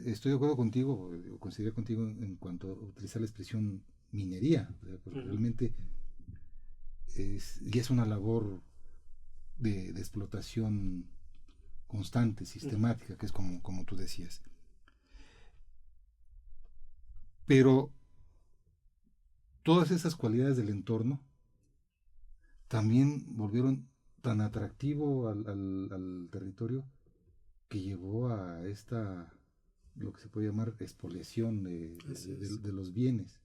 Speaker 3: Estoy de acuerdo contigo, coincidiré contigo en cuanto a utilizar la expresión minería, porque realmente es una labor de explotación constante, sistemática, que es como tú decías. Pero todas esas cualidades del entorno también volvieron tan atractivo al territorio que llevó a lo que se puede llamar expoliación de los bienes.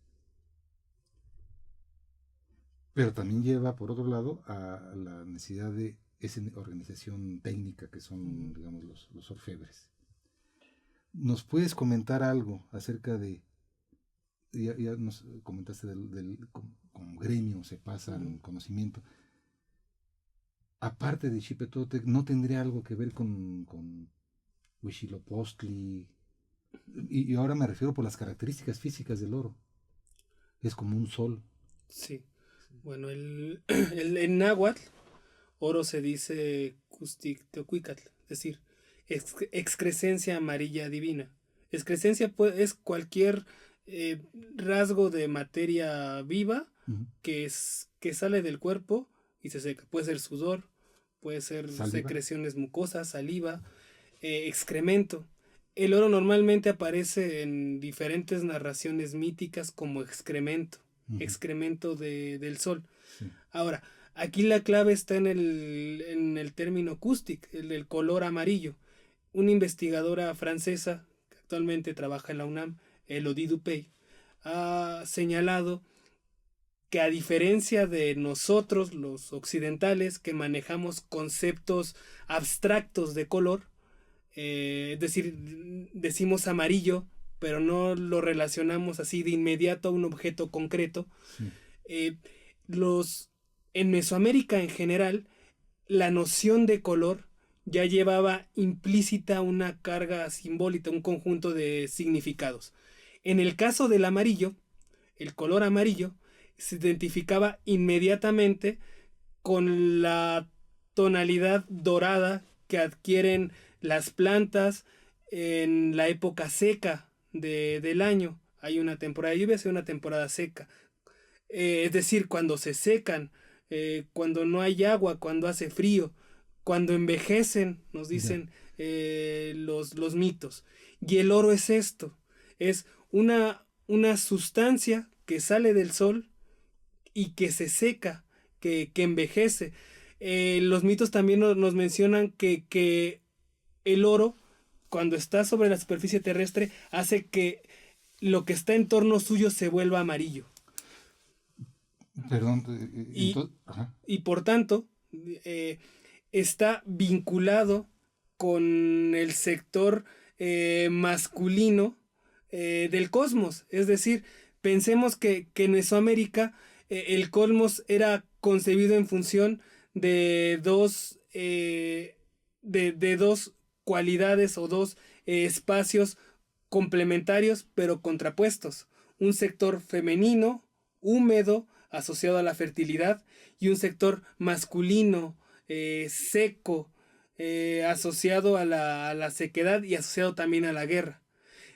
Speaker 3: Pero también lleva, por otro lado, a la necesidad de esa organización técnica que son, digamos, los orfebres. ¿Nos puedes comentar algo acerca de, ya nos comentaste con gremio se pasan conocimiento, aparte de Xipetotec, ¿no tendría algo que ver con Huitzilopochtli? Y ahora me refiero por las características físicas del oro. Es como un sol.
Speaker 4: Sí. Bueno, en náhuatl, oro se dice Custicteocuicatl, es decir, excrescencia amarilla divina. Excrescencia es cualquier rasgo de materia viva que sale del cuerpo y se seca. Puede ser sudor, puede ser secreciones mucosas, saliva, excremento. El oro normalmente aparece en diferentes narraciones míticas como excremento del sol. Sí. Ahora, aquí la clave está en el término cústic, el color amarillo. Una investigadora francesa que actualmente trabaja en la UNAM, Elodie Dupey, ha señalado que a diferencia de nosotros, los occidentales, que manejamos conceptos abstractos de color, es decir, decimos amarillo, pero no lo relacionamos así de inmediato a un objeto concreto. Sí. En Mesoamérica en general, la noción de color ya llevaba implícita una carga simbólica, un conjunto de significados. En el caso del amarillo, el color amarillo se identificaba inmediatamente con la tonalidad dorada que adquieren las plantas en la época seca del año. Hay una temporada de lluvias y una temporada seca. Es decir, cuando se secan, cuando no hay agua, cuando hace frío, cuando envejecen, nos dicen los mitos. Y el oro es esto, es una sustancia que sale del sol y que se seca, que envejece. Los mitos también nos mencionan que el oro, cuando está sobre la superficie terrestre, hace que lo que está en torno suyo se vuelva amarillo.
Speaker 3: Perdón.
Speaker 4: Y por tanto, está vinculado con el sector masculino del cosmos. Es decir, pensemos que en Mesoamérica el cosmos era concebido en función de dos cualidades o dos espacios complementarios pero contrapuestos. Un sector femenino, húmedo, asociado a la fertilidad, y un sector masculino, seco, asociado a la sequedad y asociado también a la guerra.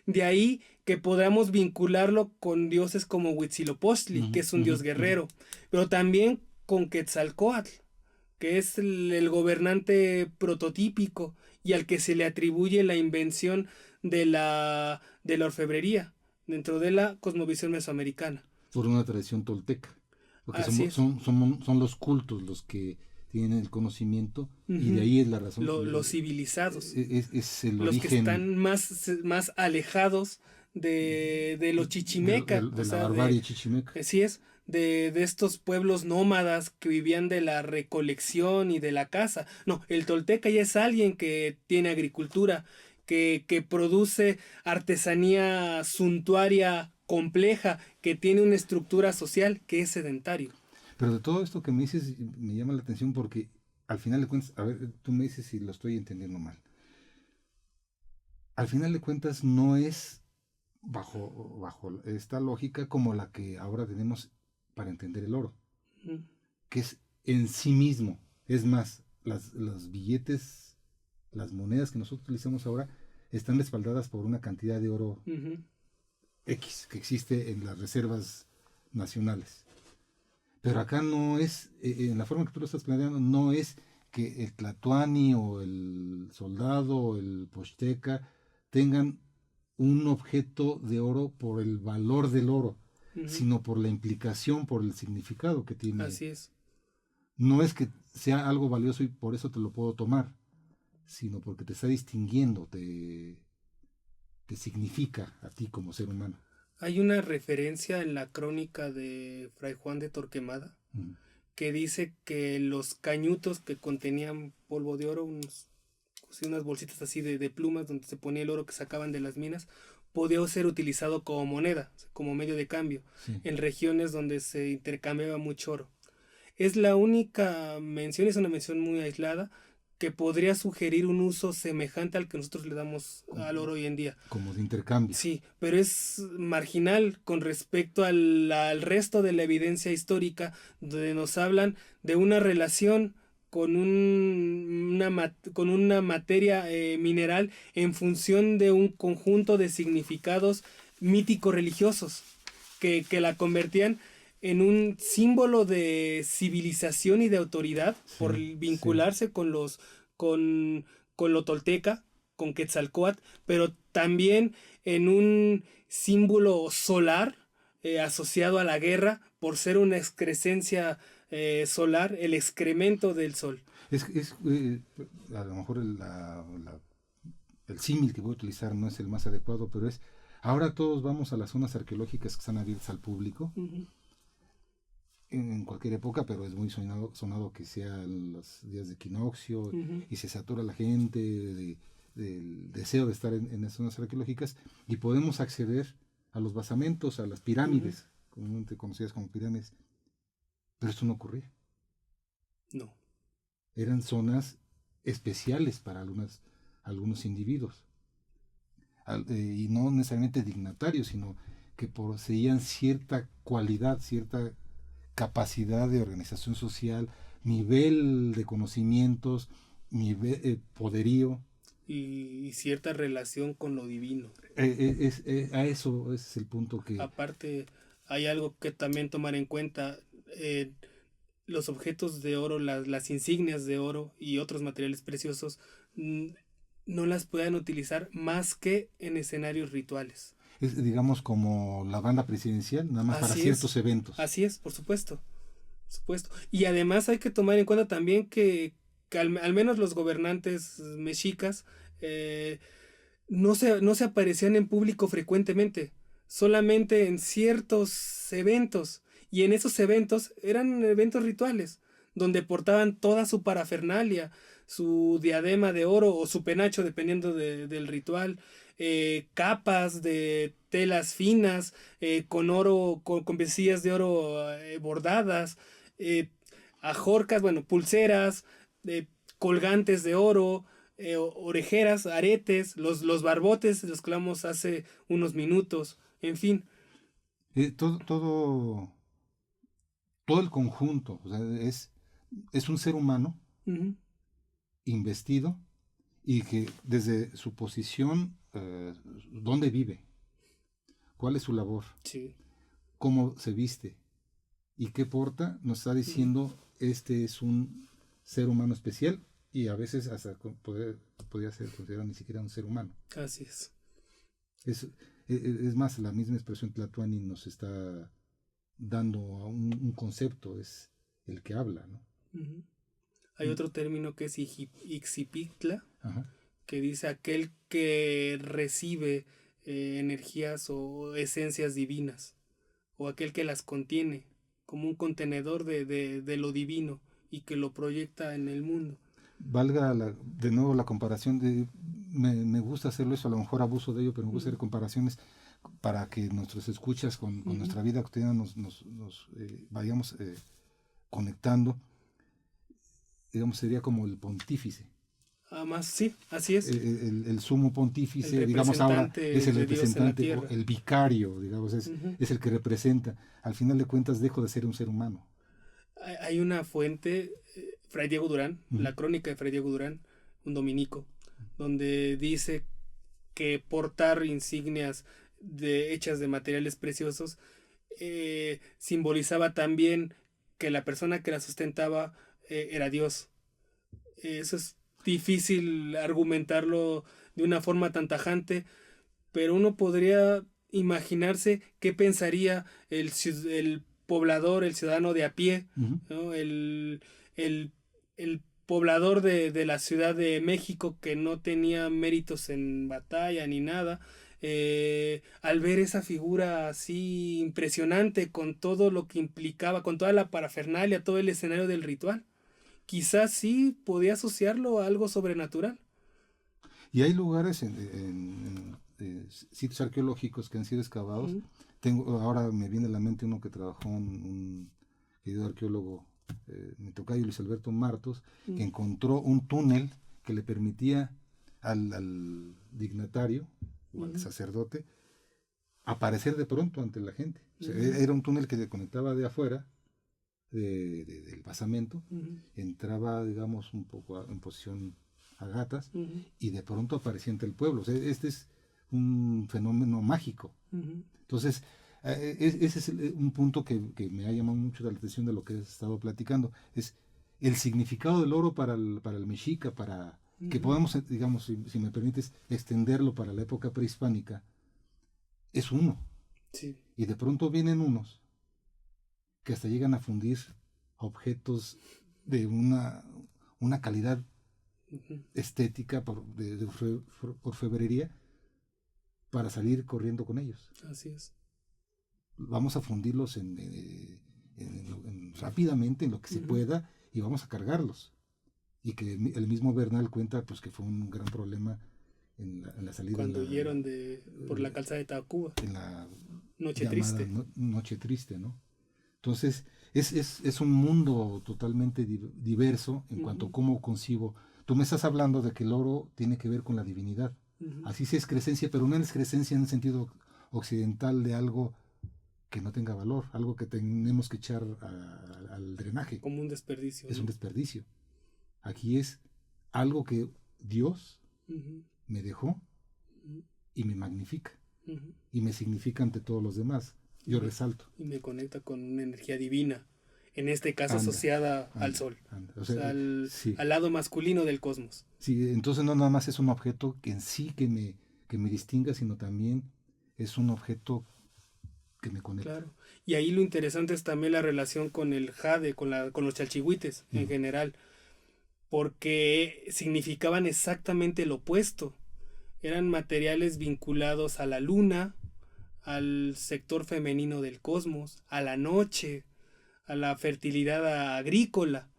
Speaker 4: De ahí que podamos vincularlo con dioses como Huitzilopochtli, que es un dios guerrero, pero también con Quetzalcóatl, que es el gobernante prototípico y al que se le atribuye la invención de la orfebrería dentro de la cosmovisión mesoamericana.
Speaker 3: Por una tradición tolteca, porque son los cultos los que tienen el conocimiento, y de ahí es la razón.
Speaker 4: Los civilizados,
Speaker 3: es el
Speaker 4: los
Speaker 3: origen,
Speaker 4: que están más alejados de los chichimecas,
Speaker 3: de la barbarie chichimeca.
Speaker 4: Así es, de estos pueblos nómadas que vivían de la recolección y de la caza. No, el tolteca ya es alguien que tiene agricultura, que produce artesanía suntuaria compleja, que tiene una estructura social, que es sedentario.
Speaker 3: Pero de todo esto que me dices, me llama la atención porque al final de cuentas, a ver, tú me dices si lo estoy entendiendo mal. Al final de cuentas no es bajo esta lógica como la que ahora tenemos para entender el oro, que es en sí mismo. Es más, los billetes, las monedas que nosotros utilizamos ahora están respaldadas por una cantidad de oro X que existe en las reservas nacionales. Pero acá no es, en la forma que tú lo estás planteando, no es que el tlatoani o el soldado o el posteca tengan un objeto de oro por el valor del oro, sino por la implicación, por el significado que tiene.
Speaker 4: Así es.
Speaker 3: No es que sea algo valioso y por eso te lo puedo tomar, sino porque te está distinguiendo, te significa a ti como ser humano.
Speaker 4: Hay una referencia en la crónica de Fray Juan de Torquemada que dice que los cañutos que contenían polvo de oro, unas bolsitas así de plumas donde se ponía el oro que sacaban de las minas, podía ser utilizado como moneda, como medio de cambio, en regiones donde se intercambiaba mucho oro. Es la única mención, es una mención muy aislada, que podría sugerir un uso semejante al que nosotros le damos al oro hoy en día.
Speaker 3: Como de intercambio.
Speaker 4: Sí, pero es marginal con respecto al resto de la evidencia histórica, donde nos hablan de una relación con una materia mineral en función de un conjunto de significados mítico-religiosos que la convertían en un símbolo de civilización y de autoridad por vincularse con lo tolteca, con Quetzalcóatl, pero también en un símbolo solar asociado a la guerra por ser una excrescencia solar, el excremento del sol.
Speaker 3: A lo mejor el símil que voy a utilizar no es el más adecuado, pero ahora todos vamos a las zonas arqueológicas que están abiertas al público. En cualquier época, pero es muy sonado que sea en los días de equinoccio, y se satura la gente del deseo de estar en las zonas arqueológicas, y podemos acceder a los basamentos, a las pirámides, comúnmente conocidas como pirámides, pero esto no ocurría.
Speaker 4: No.
Speaker 3: Eran zonas especiales para algunos individuos, y no necesariamente dignatarios, sino que poseían cierta cualidad, cierta capacidad de organización social, nivel de conocimientos, poderío.
Speaker 4: Y cierta relación con lo divino.
Speaker 3: A eso, ese es el punto que...
Speaker 4: Aparte, hay algo que también tomar en cuenta. Los objetos de oro, las insignias de oro y otros materiales preciosos no las pueden utilizar más que en escenarios rituales.
Speaker 3: Es, digamos, como la banda presidencial, nada más para ciertos eventos.
Speaker 4: Así es, por supuesto. Y además hay que tomar en cuenta también que al menos los gobernantes mexicas no se aparecían en público frecuentemente, solamente en ciertos eventos. Y en esos eventos eran eventos rituales, donde portaban toda su parafernalia, su diadema de oro o su penacho, dependiendo del ritual, capas de telas finas, con oro, con vestidas de oro bordadas, ajorcas, pulseras, colgantes de oro, orejeras, aretes, los barbotes, los que hablamos hace unos minutos, en fin.
Speaker 3: Todo el conjunto, o sea, es un ser humano investido y que desde su posición, dónde vive, cuál es su labor,
Speaker 4: sí,
Speaker 3: cómo se viste y qué porta, nos está diciendo este es un ser humano especial y a veces hasta podría ser considerado ni siquiera un ser humano.
Speaker 4: Así es.
Speaker 3: Es más, la misma expresión Tlatoani nos está dando un concepto, es el que habla, ¿no?
Speaker 4: Uh-huh. Hay otro término que es Ixipitla, que dice aquel que recibe energías o esencias divinas, o aquel que las contiene, como un contenedor de lo divino y que lo proyecta en el mundo.
Speaker 3: Valga de nuevo la comparación, me gusta hacerlo eso, a lo mejor abuso de ello, pero me gusta hacer comparaciones para que nuestros escuchas con nuestra vida cotidiana nos vayamos conectando. Digamos, sería como el pontífice.
Speaker 4: Más sí, así es.
Speaker 3: El sumo pontífice, digamos, ahora es el representante, el vicario, digamos, es el que representa. Al final de cuentas, dejo de ser un ser humano.
Speaker 4: Hay una fuente, Fray Diego Durán, la crónica de Fray Diego Durán, un dominico, donde dice que portar insignias hechas de materiales preciosos simbolizaba también que la persona que la sustentaba era Dios. Eso es difícil argumentarlo de una forma tan tajante, pero uno podría imaginarse qué pensaría el poblador, el ciudadano de a pie, ¿no? El poblador de la Ciudad de México que no tenía méritos en batalla ni nada, al ver esa figura así impresionante con todo lo que implicaba, con toda la parafernalia, todo el escenario del ritual, quizás sí podía asociarlo a algo sobrenatural.
Speaker 3: Y hay lugares en sitios arqueológicos que han sido excavados. Ahora me viene a la mente uno que trabajó un querido arqueólogo, mi tocayo Luis Alberto Martos, que encontró un túnel que le permitía al dignatario o al sacerdote aparecer de pronto ante la gente. O sea, era un túnel que se conectaba de afuera del basamento, entraba, digamos, un poco en posición a gatas y de pronto aparecía ante el pueblo. O sea, este es un fenómeno mágico. Entonces, ese es un punto que me ha llamado mucho la atención de lo que has estado platicando, es el significado del oro para el mexica, para que podamos, digamos, si me permites, extenderlo para la época prehispánica, es uno.
Speaker 4: Sí. Y
Speaker 3: de pronto vienen unos que hasta llegan a fundir objetos de una calidad estética por orfebrería para salir corriendo con ellos.
Speaker 4: Así es.
Speaker 3: Vamos a fundirlos rápidamente en lo que se pueda y vamos a cargarlos. Y que el mismo Bernal cuenta pues que fue un gran problema en la salida.
Speaker 4: Cuando huyeron por la calzada de Tacuba.
Speaker 3: En la
Speaker 4: Noche Triste.
Speaker 3: Noche Triste, ¿no? Entonces, es un mundo totalmente diverso en cuanto a cómo concibo. Tú me estás hablando de que el oro tiene que ver con la divinidad. Así sí es crecencia, pero no es crecencia en el sentido occidental de algo que no tenga valor, algo que tenemos que echar al drenaje.
Speaker 4: Como un desperdicio.
Speaker 3: Es
Speaker 4: ¿no?
Speaker 3: un desperdicio. Aquí es algo que Dios
Speaker 4: Ujú,
Speaker 3: me dejó
Speaker 4: ujú,
Speaker 3: y me magnifica
Speaker 4: ujú.
Speaker 3: y me significa ante todos los demás. Yo resalto.
Speaker 4: Y me conecta con una energía divina, en este caso
Speaker 3: Anda,
Speaker 4: asociada al
Speaker 3: anda,
Speaker 4: sol,
Speaker 3: anda. O
Speaker 4: o
Speaker 3: sea,
Speaker 4: sea,
Speaker 3: sí.
Speaker 4: al lado masculino del cosmos.
Speaker 3: Sí, entonces no nada más es un objeto que en sí que me distinga, sino también es un objeto que me conecta.
Speaker 4: Claro. Y ahí lo interesante es también la relación con el jade, con los chalchihuites en general, porque significaban exactamente lo opuesto. Eran materiales vinculados a la luna, al sector femenino del cosmos, a la noche, a la fertilidad agrícola.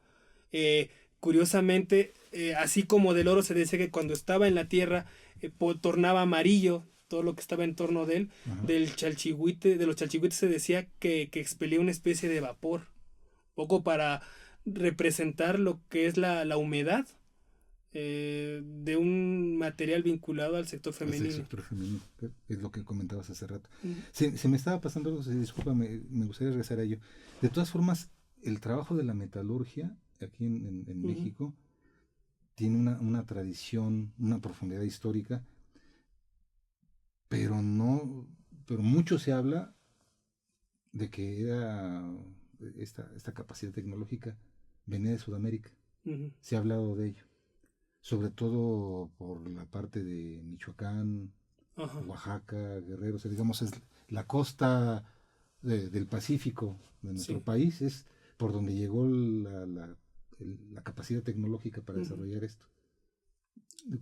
Speaker 4: Curiosamente, así como del oro se decía que cuando estaba en la tierra tornaba amarillo todo lo que estaba en torno de él,
Speaker 3: Ajá.
Speaker 4: de los chalchihuites se decía que expelía una especie de vapor, poco para representar lo que es la humedad de un material vinculado al sector femenino.
Speaker 3: El sector femenino, que es lo que comentabas hace rato.
Speaker 4: Mm.
Speaker 3: Se me estaba pasando algo, disculpa, me gustaría regresar a ello. De todas formas, el trabajo de la metalurgia aquí en México tiene una tradición, una profundidad histórica, pero mucho se habla de que esta capacidad tecnológica venía de Sudamérica.
Speaker 4: Ujú.
Speaker 3: Se ha hablado de ello, sobre todo por la parte de Michoacán,
Speaker 4: Ajá.
Speaker 3: Oaxaca, Guerrero, o sea, digamos, es la costa del Pacífico de nuestro
Speaker 4: Sí.
Speaker 3: país, es por donde llegó la capacidad tecnológica para desarrollar esto.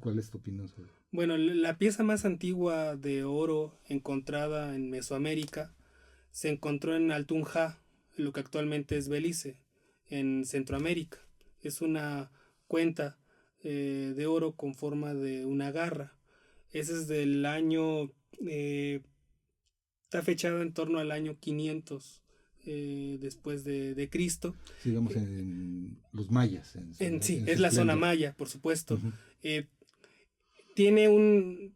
Speaker 3: ¿Cuál es tu opinión sobre?
Speaker 4: Bueno, la pieza más antigua de oro encontrada en Mesoamérica se encontró en Altunja, lo que actualmente es Belice, en Centroamérica. Es una cuenta de oro con forma de una garra. Ese es del año, está fechado en torno al año 500 después de Cristo.
Speaker 3: Sí, digamos, en los mayas.
Speaker 4: Sí,
Speaker 3: en
Speaker 4: es
Speaker 3: su
Speaker 4: la zona
Speaker 3: esplendor.
Speaker 4: maya, por supuesto.
Speaker 3: Ujú.
Speaker 4: Tiene un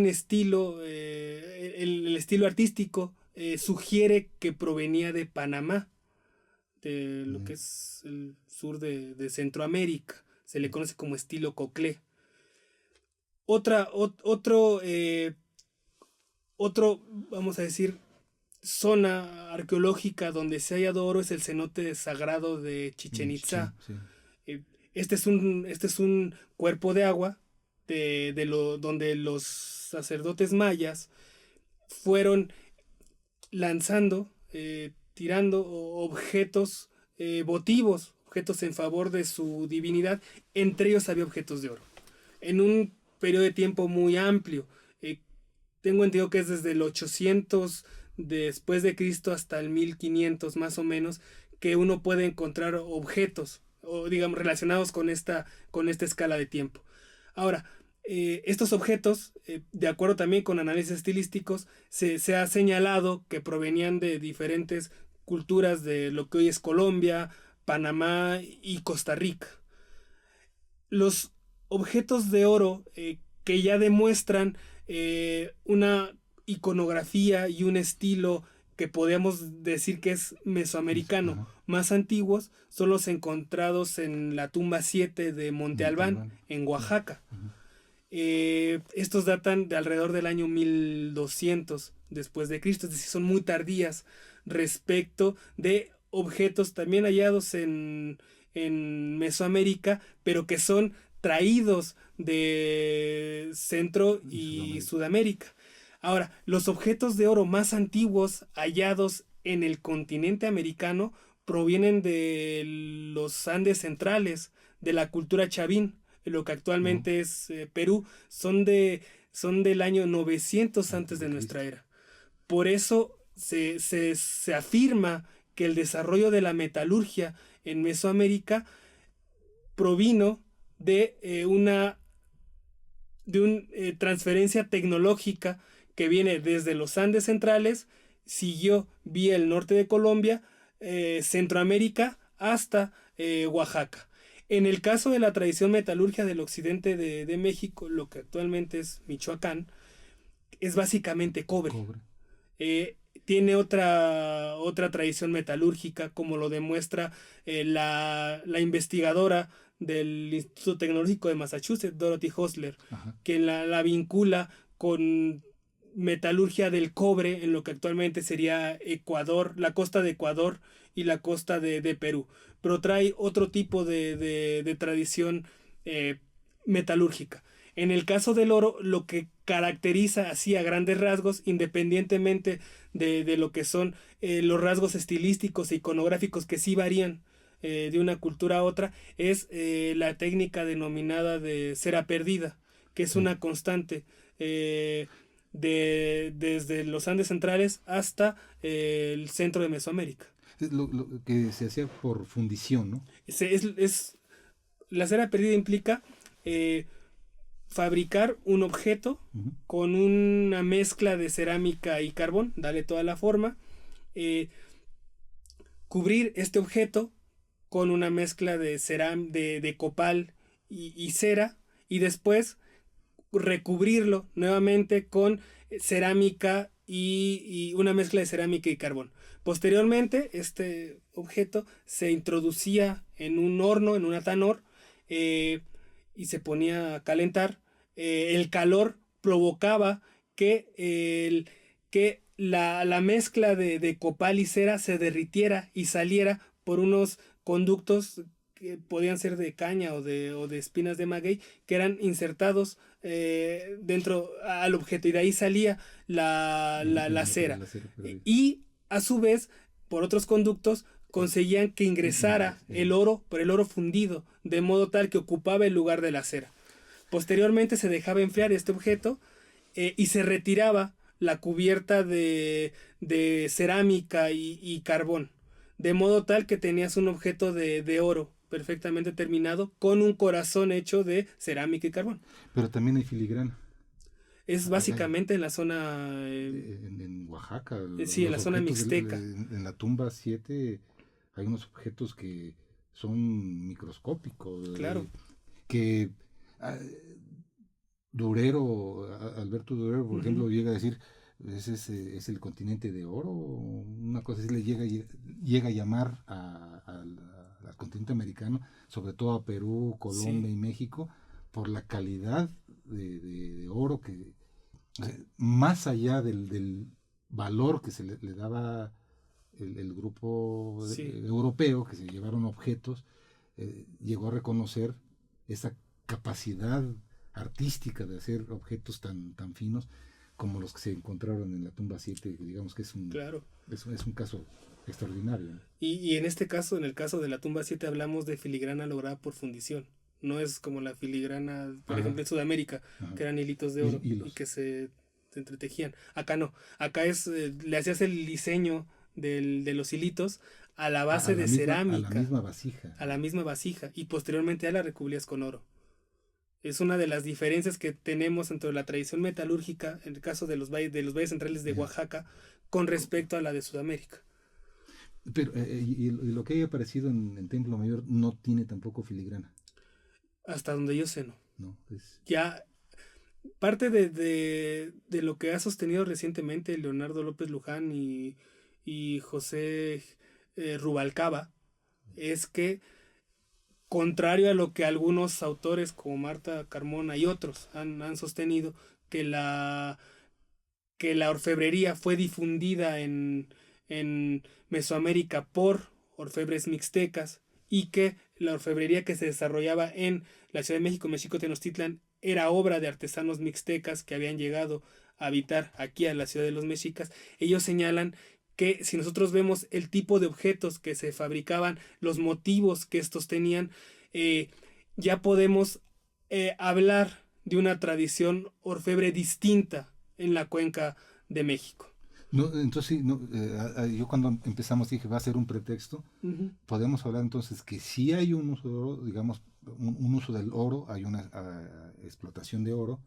Speaker 4: estilo, el estilo artístico sugiere que provenía de Panamá, de lo que es el sur de Centroamérica. Se le conoce como estilo coclé. Otro, vamos a decir, zona arqueológica donde se ha hallado oro es el cenote sagrado de Chichén Itzá.
Speaker 3: Sí.
Speaker 4: Este es un cuerpo de agua donde los sacerdotes mayas fueron lanzando, tirando objetos votivos, objetos en favor de su divinidad. Entre ellos había objetos de oro. En un periodo de tiempo muy amplio. Tengo entendido que es desde el 800 después de Cristo hasta el 1500 más o menos, que uno puede encontrar objetos, o digamos, relacionados con esta escala de tiempo. Ahora, estos objetos, de acuerdo también con análisis estilísticos, se ha señalado que provenían de diferentes culturas de lo que hoy es Colombia, Panamá y Costa Rica. Los objetos de oro que ya demuestran una iconografía y un estilo que podríamos decir que es mesoamericano,
Speaker 3: Ajá.
Speaker 4: más antiguos, son los encontrados en la tumba 7 de Monte Albán, en Oaxaca. Estos datan de alrededor del año 1200 después de Cristo, es decir, son muy tardías respecto de objetos también hallados en Mesoamérica, pero que son traídos de Centro y Sudamérica. Ahora, los objetos de oro más antiguos hallados en el continente americano provienen de los Andes centrales, de la cultura chavín, lo que actualmente es Perú, son del año 900 antes de nuestra era. Por eso se afirma que el desarrollo de la metalurgia en Mesoamérica provino de una transferencia tecnológica que viene desde los Andes centrales, siguió vía el norte de Colombia, Centroamérica hasta Oaxaca. En el caso de la tradición metalúrgica del occidente de México, lo que actualmente es Michoacán, es básicamente cobre. tiene otra tradición metalúrgica, como lo demuestra la investigadora del Instituto Tecnológico de Massachusetts, Dorothy Hostler,
Speaker 3: Ajá.
Speaker 4: que la vincula con metalurgia del cobre en lo que actualmente sería Ecuador, la costa de Ecuador y la costa de Perú, pero trae otro tipo de tradición metalúrgica. En el caso del oro, lo que caracteriza así a grandes rasgos, independientemente de lo que son los rasgos estilísticos e iconográficos que sí varían de una cultura a otra, es la técnica denominada de cera perdida, que es una constante desde los Andes centrales hasta el centro de Mesoamérica.
Speaker 3: Lo que se hacía por fundición, ¿no?
Speaker 4: La cera perdida implica fabricar un objeto con una mezcla de cerámica y carbón, darle toda la forma, cubrir este objeto con una mezcla de copal y cera, y después recubrirlo nuevamente con cerámica y una mezcla de cerámica y carbón. Posteriormente, este objeto se introducía en un horno, en un atanor, y se ponía a calentar. El calor provocaba que la mezcla de copal y cera se derritiera y saliera por unos conductos que podían ser de caña o de espinas de maguey, que eran insertados dentro al objeto, y de ahí salía la cera. Y a su vez, por otros conductos, conseguían que ingresara el oro, por el oro fundido, de modo tal que ocupaba el lugar de la cera. Posteriormente se dejaba enfriar este objeto y se retiraba la cubierta de cerámica y carbón, de modo tal que tenías un objeto de oro perfectamente terminado con un corazón hecho de cerámica y carbón.
Speaker 3: Pero también hay filigrana.
Speaker 4: Es básicamente en la zona...
Speaker 3: en Oaxaca.
Speaker 4: Sí, en la zona mixteca.
Speaker 3: En la tumba 7 hay unos objetos que son microscópicos.
Speaker 4: Claro.
Speaker 3: Que Alberto Durero, por ejemplo, llega a decir, ese es el continente de oro. Una cosa así le llega a llamar al continente americano, sobre todo a Perú, Colombia y México, por la calidad de oro que, o sea, más allá del valor que se le daba el grupo europeo, que se llevaron objetos, llegó a reconocer esa capacidad artística de hacer objetos tan finos como los que se encontraron en la tumba 7, digamos que es un caso extraordinario, ¿no?
Speaker 4: Y en este caso, en el caso de la tumba 7, hablamos de filigrana lograda por fundición. No es como la filigrana, por ejemplo, en Sudamérica, que eran hilitos de oro y que se entretejían. Acá no. Acá le hacías el diseño de los hilitos a la base de cerámica.
Speaker 3: A la misma vasija.
Speaker 4: A la misma vasija. Y posteriormente ya la recubrías con oro. Es una de las diferencias que tenemos entre la tradición metalúrgica, en el caso de los valles centrales de Oaxaca, con respecto a la de Sudamérica.
Speaker 3: Pero y lo que haya aparecido en Templo Mayor no tiene tampoco filigrana.
Speaker 4: Hasta donde yo sé, no.
Speaker 3: No,
Speaker 4: Ya parte de lo que ha sostenido recientemente Leonardo López Luján y José Rubalcaba es que, contrario a lo que algunos autores como Marta Carmona y otros han sostenido, que la orfebrería fue difundida en Mesoamérica por orfebres mixtecas, y que la orfebrería que se desarrollaba en la Ciudad de México, México Tenochtitlan, era obra de artesanos mixtecas que habían llegado a habitar aquí a la ciudad de los mexicas. Ellos señalan que si nosotros vemos el tipo de objetos que se fabricaban, los motivos que estos tenían, ya podemos hablar de una tradición orfebre distinta en la cuenca de México.
Speaker 3: No, entonces, yo cuando empezamos dije, va a ser un pretexto. Podemos hablar entonces que sí hay un uso de oro, digamos, un uso del oro, hay una explotación de oro,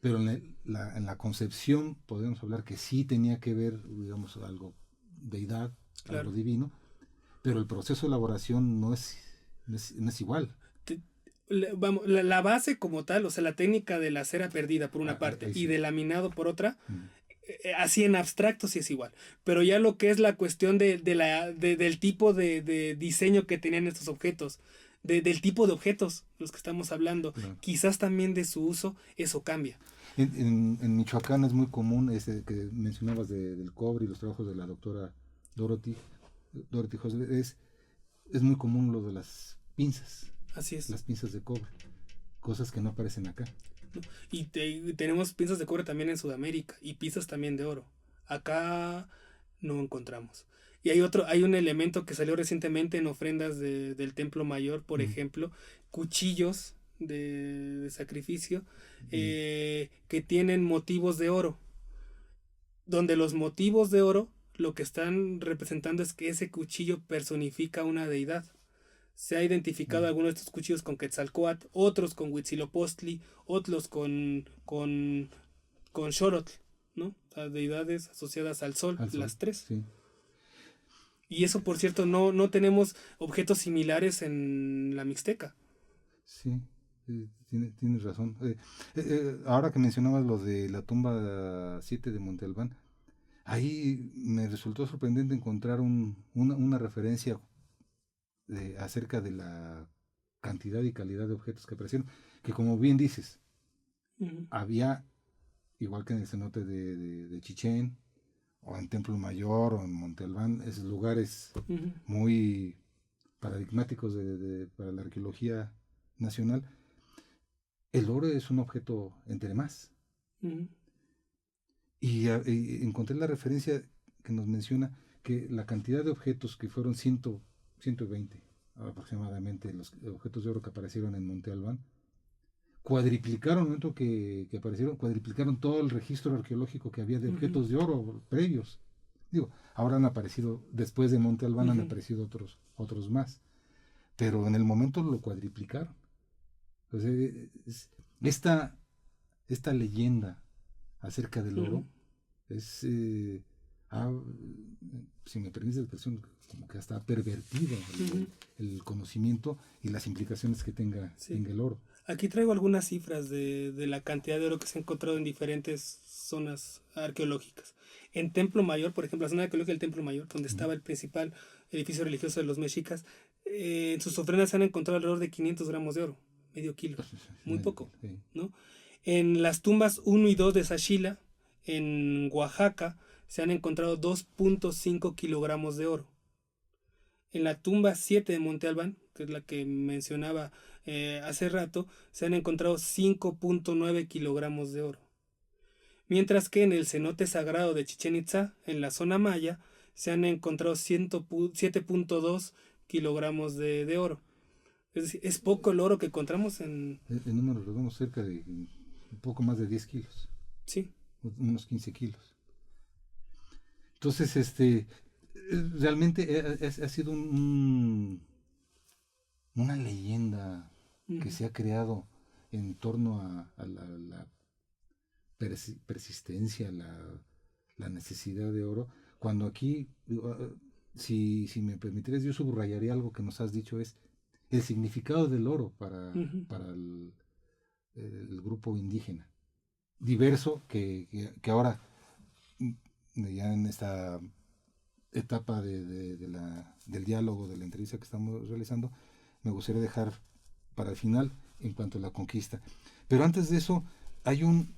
Speaker 3: pero en la concepción podemos hablar que sí tenía que ver, digamos, algo deidad, algo divino, pero el proceso de elaboración no es igual.
Speaker 4: La base como tal, o sea, la técnica de la cera perdida por una parte y de laminado por otra, así en abstracto sí es igual. Pero ya lo que es la cuestión del tipo de diseño que tenían estos objetos, del tipo de objetos los que estamos hablando,
Speaker 3: Claro.
Speaker 4: quizás también de su uso, eso cambia.
Speaker 3: En Michoacán es muy común ese que mencionabas del cobre y los trabajos de la doctora Dorothy, Dorothy José, es muy común lo de las pinzas,
Speaker 4: Así es.
Speaker 3: las pinzas de cobre, cosas que no aparecen acá.
Speaker 4: Y tenemos piezas de cobre también en Sudamérica y piezas también de oro. Acá no encontramos. Y hay un elemento que salió recientemente en ofrendas del Templo Mayor, por ejemplo, cuchillos de sacrificio que tienen motivos de oro. Donde los motivos de oro lo que están representando es que ese cuchillo personifica una deidad. Se ha identificado algunos de estos cuchillos con Quetzalcóatl, otros con Huitzilopochtli, otros con Xolotl, ¿no? O sea, deidades asociadas al sol, las tres.
Speaker 3: Sí.
Speaker 4: Y eso, por cierto, no tenemos objetos similares en la Mixteca.
Speaker 3: Sí, tienes razón. Ahora que mencionabas lo de la tumba 7 de Monte Albán, ahí me resultó sorprendente encontrar una referencia acerca de la cantidad y calidad de objetos que aparecieron, que como bien dices, había, igual que en el cenote de Chichén, o en Templo Mayor, o en Monte Albán, esos lugares muy paradigmáticos para la arqueología nacional. El oro es un objeto entre más. Y encontré la referencia que nos menciona que la cantidad de objetos que fueron 120 aproximadamente, los objetos de oro que aparecieron en Monte Albán, cuadriplicaron, el momento que aparecieron, cuadriplicaron todo el registro arqueológico que había de objetos de oro previos. Digo, ahora han aparecido, después de Monte Albán han aparecido otros más, pero en el momento lo cuadriplicaron. Entonces, esta leyenda acerca del oro es, si me permites la expresión, como que hasta ha pervertido el conocimiento y las implicaciones que tenga el oro.
Speaker 4: Aquí traigo algunas cifras de la cantidad de oro que se ha encontrado en diferentes zonas arqueológicas. En Templo Mayor, por ejemplo, la zona arqueológica del Templo Mayor, donde estaba el principal edificio religioso de los mexicas, en sus ofrendas se han encontrado alrededor de 500 gramos de oro, medio kilo, muy poco, ¿no? En las tumbas 1 y 2 de Zaxila, en Oaxaca, se han encontrado 2.5 kilogramos de oro. En la tumba 7 de Monte Albán, que es la que mencionaba hace rato, se han encontrado 5.9 kilogramos de oro. Mientras que en el cenote sagrado de Chichén Itzá, en la zona maya, se han encontrado 7.2 kilogramos de oro. Es decir, es poco el oro que encontramos en
Speaker 3: números redondos, cerca de un poco más de 10 kilos.
Speaker 4: Sí.
Speaker 3: Unos 15 kilos. Entonces, realmente ha sido una leyenda que se ha creado en torno a la persistencia, la necesidad de oro, cuando aquí, si me permitieras, yo subrayaría algo que nos has dicho, es el significado del oro para el grupo indígena, diverso, que ahora, ya en esta etapa del diálogo, de la entrevista que estamos realizando, me gustaría dejar para el final en cuanto a la conquista. Pero antes de eso, hay un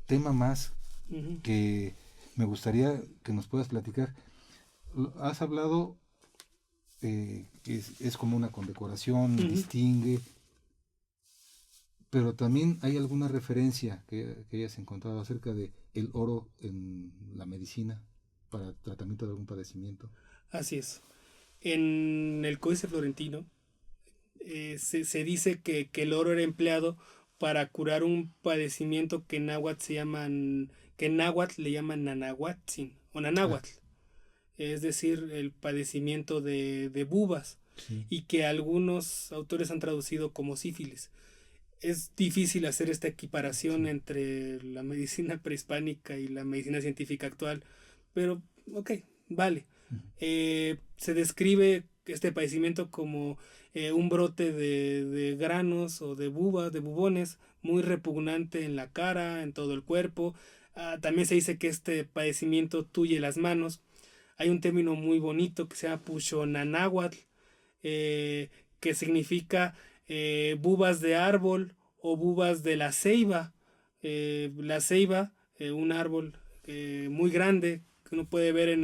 Speaker 3: tema más que me gustaría que nos puedas platicar. Has hablado que es como una condecoración, distingue, pero también hay alguna referencia que hayas encontrado acerca de el oro en la medicina para tratamiento de algún padecimiento.
Speaker 4: Así es. En el Códice Florentino se dice que el oro era empleado para curar un padecimiento que en náhuatl le llaman nanahuatzin o nanáhuatl, es decir, el padecimiento de bubas, y que algunos autores han traducido como sífilis. Es difícil hacer esta equiparación entre la medicina prehispánica y la medicina científica actual, pero ok, vale. Se describe este padecimiento como un brote de granos o de bubas, de bubones, muy repugnante en la cara, en todo el cuerpo. También se dice que este padecimiento tuye las manos. Hay un término muy bonito que se llama Puchonanáhuatl, que significa bubas de árbol o bubas de la ceiba. La ceiba, un árbol muy grande que uno puede ver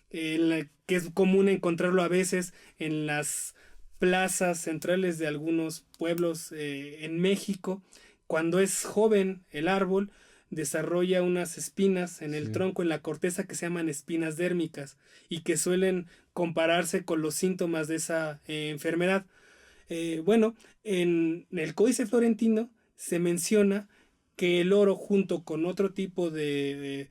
Speaker 4: que es común encontrarlo a veces en las plazas centrales de algunos pueblos en México. Cuando es joven el árbol, desarrolla unas espinas en el tronco, en la corteza, que se llaman espinas dérmicas y que suelen compararse con los síntomas de esa enfermedad. Bueno, en el Códice Florentino se menciona que el oro, junto con otro tipo de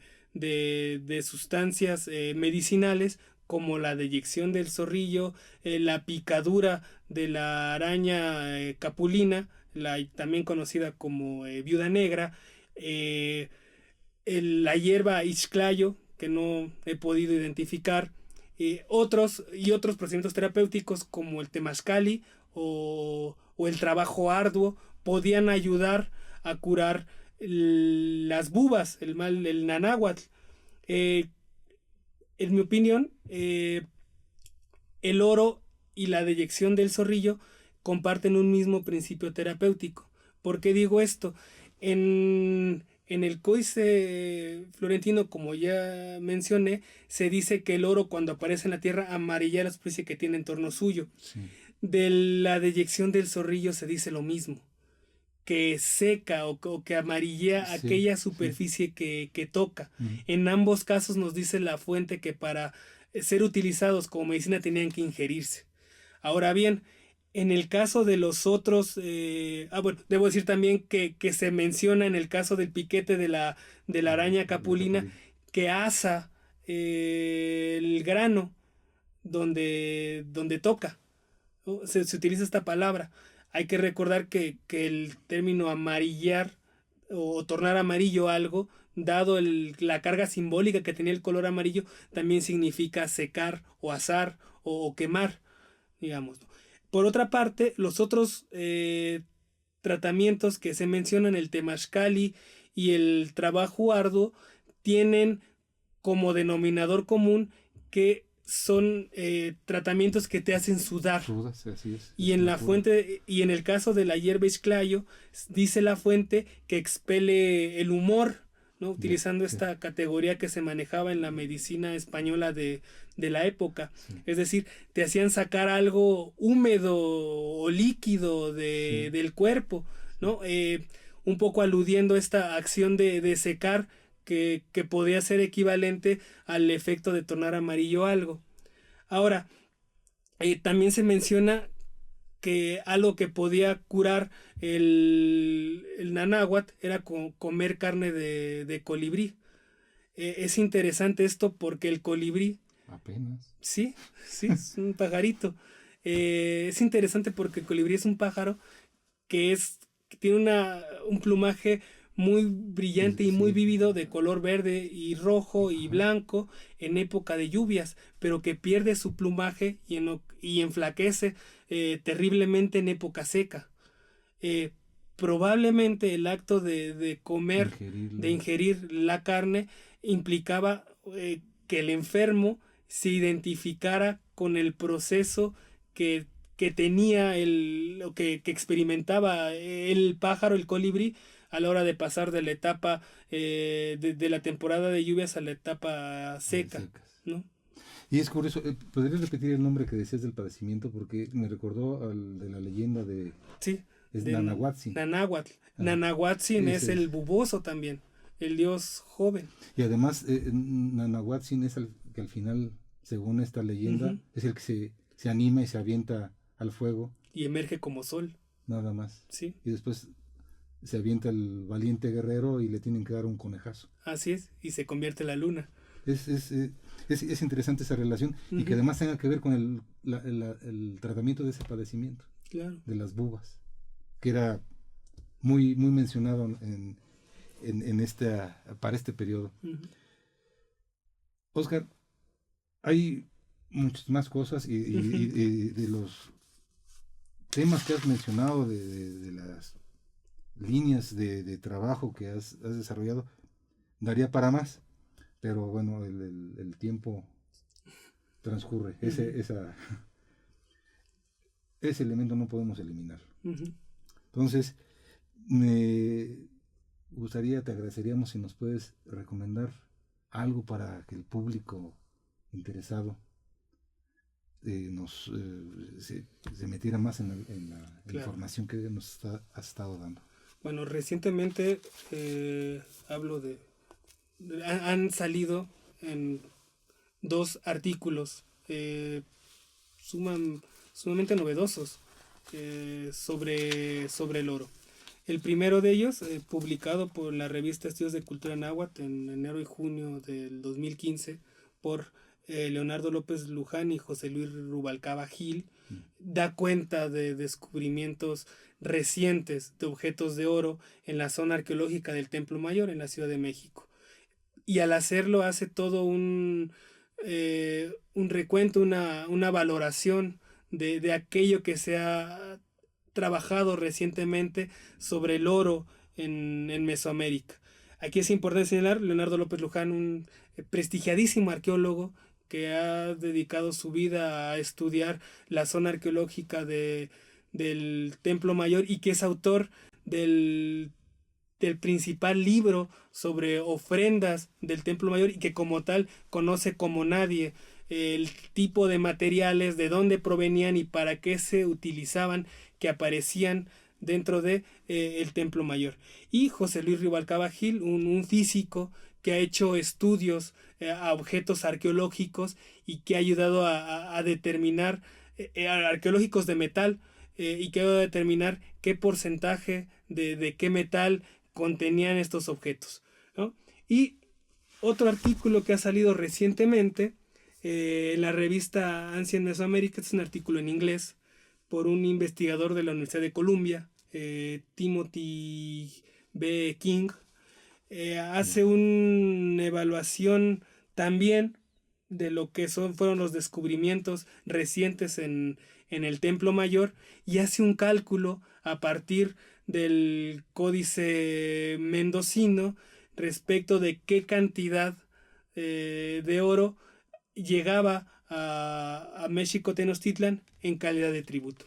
Speaker 4: sustancias medicinales, como la deyección del zorrillo, la picadura de la araña capulina, también conocida como viuda negra, la hierba Ixclayo, que no he podido identificar, otros procedimientos terapéuticos como el temazcali o el trabajo arduo podían ayudar a curar las bubas, el nanáhuatl. En mi opinión, el oro y la deyección del zorrillo comparten un mismo principio terapéutico. ¿Por qué digo esto? En el Códice Florentino, como ya mencioné, se dice que el oro, cuando aparece en la tierra, amarilla la superficie que tiene en torno suyo. Sí. De la deyección del zorrillo se dice lo mismo, que seca o que amarillea aquella superficie que toca. En ambos casos nos dice la fuente que para ser utilizados como medicina tenían que ingerirse. Ahora bien, en el caso de los otros, bueno, debo decir también que se menciona en el caso del piquete de la araña capulina, que asa el grano donde toca, ¿no? Se utiliza esta palabra. Hay que recordar que el término amarillar o tornar amarillo algo, dado la carga simbólica que tenía el color amarillo, también significa secar o asar o quemar, digamos, ¿no? Por otra parte, los otros tratamientos que se mencionan, el temazcali y el trabajo arduo, tienen como denominador común que son tratamientos que te hacen sudar. Sudas, así es. Y en la fuente, y en el caso de la hierba Ixclayo, dice la fuente que expele el humor, ¿no? Utilizando esta categoría que se manejaba en la medicina española de la época. Sí. Es decir, te hacían sacar algo húmedo o líquido del cuerpo, ¿no? Un poco aludiendo a esta acción de secar, que podía ser equivalente al efecto de tornar amarillo algo. Ahora, también se menciona que algo que podía curar el nanáhuatl era comer carne de colibrí. Es interesante esto porque el colibrí...
Speaker 3: Apenas.
Speaker 4: Sí, es un pajarito. Es interesante porque el colibrí es un pájaro que tiene un plumaje muy brillante y muy vívido, de color verde y rojo y blanco en época de lluvias, pero que pierde su plumaje y enflaquece terriblemente en época seca. Probablemente el acto de comer, de ingerir la carne, implicaba que el enfermo se identificara con el proceso que tenía o que experimentaba el pájaro, el colibrí, a la hora de pasar de la etapa de la temporada de lluvias a la etapa seca, ¿no?
Speaker 3: Y es curioso, ¿podrías repetir el nombre que decías del padecimiento? Porque me recordó al de la leyenda de...
Speaker 4: Sí.
Speaker 3: Es Nanahuatzin.
Speaker 4: Nanahuatzin es el buboso también, el dios joven.
Speaker 3: Y además, Nanahuatzin es el que al final, según esta leyenda, es el que se anima y se avienta al fuego.
Speaker 4: Y emerge como sol.
Speaker 3: Nada más.
Speaker 4: Sí.
Speaker 3: Y después se avienta el valiente guerrero y le tienen que dar un conejazo.
Speaker 4: Así es, y se convierte en la luna.
Speaker 3: Es interesante esa relación, y que además tenga que ver con el tratamiento de ese padecimiento.
Speaker 4: Claro.
Speaker 3: De las bubas, que era muy, muy mencionado para este periodo. Óscar, hay muchas más cosas y de los temas que has mencionado, de las líneas de trabajo que has desarrollado, daría para más, pero bueno, el tiempo transcurre. Ese elemento no podemos eliminarlo. Entonces, me gustaría, te agradeceríamos si nos puedes recomendar algo para que el público interesado se metiera más en la
Speaker 4: Claro.
Speaker 3: información que nos has estado dando.
Speaker 4: Bueno, recientemente han salido en 2 artículos sumamente novedosos sobre el oro. El primero de ellos, publicado por la revista Estudios de Cultura Náhuatl en enero y junio del 2015, por Leonardo López Luján y José Luis Rubalcaba Gil, da cuenta de descubrimientos recientes de objetos de oro en la zona arqueológica del Templo Mayor en la Ciudad de México. Y al hacerlo hace todo un recuento, una valoración de aquello que se ha trabajado recientemente sobre el oro en Mesoamérica. Aquí es importante señalar, Leonardo López Luján, un prestigiadísimo arqueólogo que ha dedicado su vida a estudiar la zona arqueológica del Templo Mayor y que es autor del principal libro sobre ofrendas del Templo Mayor y que como tal conoce como nadie el tipo de materiales, de dónde provenían y para qué se utilizaban, que aparecían dentro de el Templo Mayor. Y José Luis Rubalcaba Gil, un físico que ha hecho estudios a objetos arqueológicos y que ha ayudado a determinar arqueológicos de metal y que ha ayudado a determinar qué porcentaje de qué metal contenían estos objetos, ¿no? Y otro artículo que ha salido recientemente en la revista Ancient Mesoamerica, es un artículo en inglés por un investigador de la Universidad de Columbia, Timothy B. King, hace una evaluación también de lo que fueron los descubrimientos recientes en el Templo Mayor y hace un cálculo a partir del códice mendocino respecto de qué cantidad de oro llegaba a México Tenochtitlan en calidad de tributo.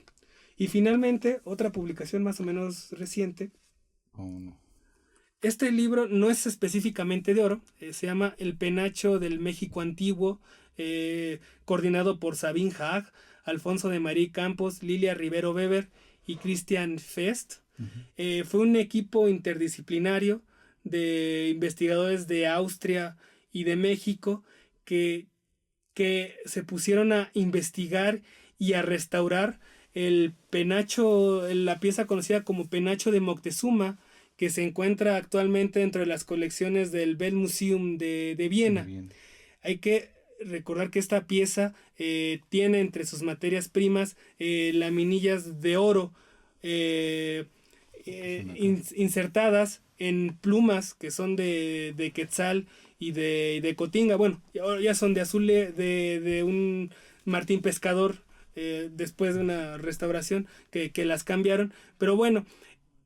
Speaker 4: Y finalmente, otra publicación más o menos reciente. Este libro no es específicamente de oro, se llama El Penacho del México Antiguo, coordinado por Sabine Haag, Alfonso de María Campos, Lilia Rivero Weber y Christian Fest. Fue un equipo interdisciplinario de investigadores de Austria y de México que se pusieron a investigar y a restaurar el penacho, la pieza conocida como penacho de Moctezuma, que se encuentra actualmente dentro de las colecciones del Weltmuseum de Viena. Hay que recordar que esta pieza tiene entre sus materias primas laminillas de oro insertadas en plumas que son de quetzal y de cotinga. Bueno, ya son de azul de un martín pescador después de una restauración que las cambiaron. Pero bueno,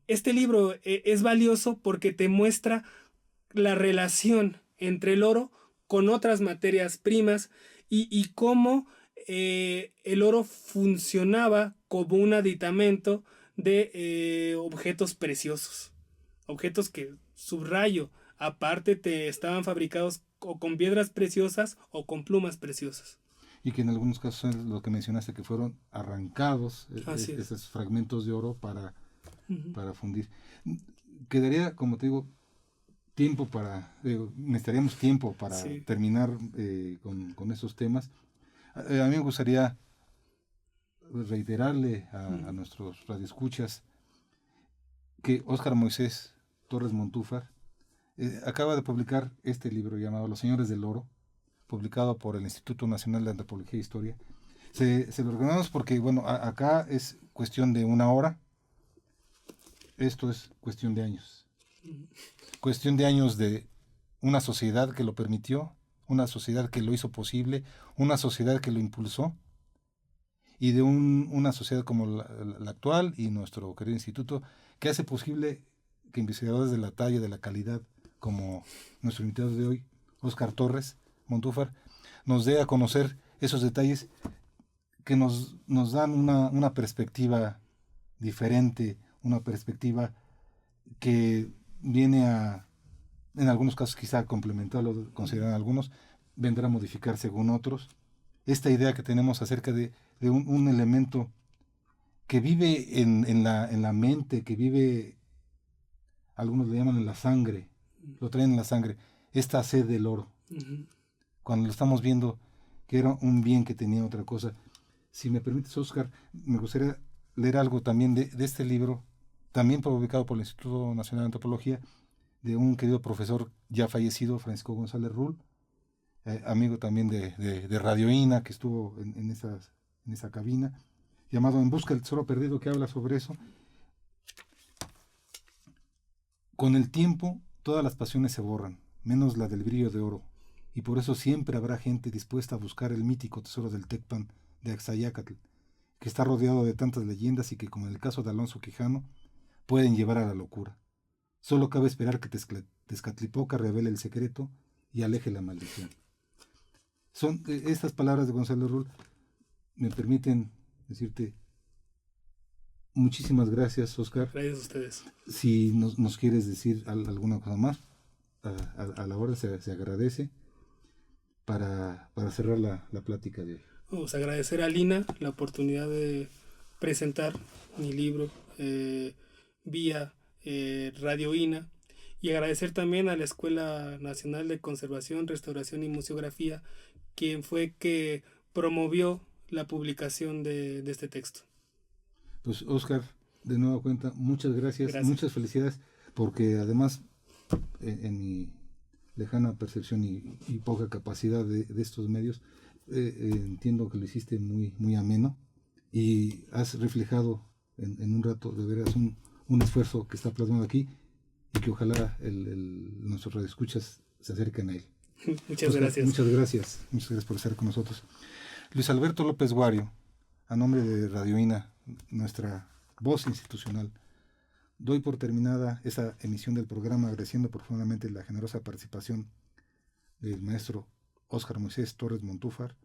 Speaker 4: este libro es valioso porque te muestra la relación entre el oro con otras materias primas y cómo el oro funcionaba como un aditamento de objetos preciosos. Objetos que, subrayo, aparte estaban fabricados o con piedras preciosas o con plumas preciosas.
Speaker 3: Y que en algunos casos es lo que mencionaste, que fueron arrancados esos fragmentos de oro para fundir. Quedaría, como te digo, necesitaríamos tiempo para terminar con esos temas. A mí me gustaría reiterarle a nuestros radioescuchas que Óscar Moisés Torres Montúfar acaba de publicar este libro llamado Los Señores del Oro, publicado por el Instituto Nacional de Antropología e Historia. Se lo recomendamos porque, bueno, acá es cuestión de una hora. Esto es cuestión de años. Cuestión de años de una sociedad que lo permitió, una sociedad que lo hizo posible, una sociedad que lo impulsó, y de una sociedad como la actual y nuestro querido instituto, que hace posible que investigadores de la talla, de la calidad, como nuestro invitado de hoy, Óscar Torres Montúfar, nos dé a conocer esos detalles que nos dan una perspectiva diferente, una perspectiva que viene a, en algunos casos quizá a complementar, lo consideran algunos, vendrá a modificar según otros. Esta idea que tenemos acerca de un elemento que vive en la mente, que vive, algunos le llaman en la sangre, lo traen en la sangre, esta sed del oro.
Speaker 4: Uh-huh.
Speaker 3: Cuando lo estamos viendo que era un bien que tenía otra cosa. Si me permites, Óscar, me gustaría leer algo también de este libro, también publicado por el Instituto Nacional de Antropología, de un querido profesor ya fallecido, Francisco González Rull, amigo también de Radio INA, que estuvo en esa cabina, llamado En busca del tesoro perdido, que habla sobre eso. Con el tiempo, todas las pasiones se borran, menos la del brillo de oro, y por eso siempre habrá gente dispuesta a buscar el mítico tesoro del Tecpan de Axayácatl, que está rodeado de tantas leyendas y que, como en el caso de Alonso Quijano, pueden llevar a la locura. Solo cabe esperar que Tezcatlipoca revele el secreto y aleje la maldición. Son estas palabras de González Rull, me permiten decirte muchísimas gracias, Óscar.
Speaker 4: Gracias a ustedes.
Speaker 3: Si nos quieres decir alguna cosa más, a la hora se agradece para cerrar la plática de hoy.
Speaker 4: Vamos a agradecer a Lina la oportunidad de presentar mi libro vía Radio INA, y agradecer también a la Escuela Nacional de Conservación, Restauración y Museografía, quien fue que promovió la publicación de este texto.
Speaker 3: Pues Óscar, de nueva cuenta, muchas gracias, muchas felicidades, porque además en mi lejana percepción y poca capacidad de estos medios, entiendo que lo hiciste muy, muy ameno y has reflejado en un rato de veras un esfuerzo que está plasmado aquí y que ojalá nuestros radioescuchas se acerquen a él.
Speaker 4: Muchas
Speaker 3: Óscar,
Speaker 4: gracias.
Speaker 3: Muchas gracias por estar con nosotros. Luis Alberto López Guario, a nombre de Radio INA, nuestra voz institucional, doy por terminada esa emisión del programa, agradeciendo profundamente la generosa participación del maestro Óscar Moisés Torres Montúfar,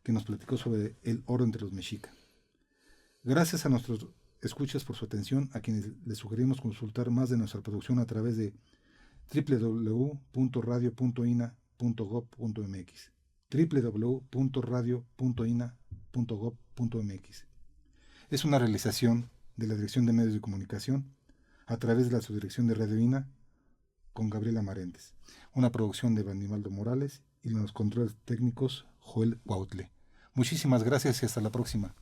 Speaker 3: que nos platicó sobre el oro entre los mexica. Gracias a nuestros escuchas por su atención, a quienes les sugerimos consultar más de nuestra producción a través de www.radio.ina.gov.mx www.radio.ina.gov.mx. Es una realización de la Dirección de Medios de Comunicación a través de la Subdirección de Radio INA con Gabriela Marentes, una producción de Vanimaldo Morales y los controles técnicos Joel Cuautle. Muchísimas gracias y hasta la próxima.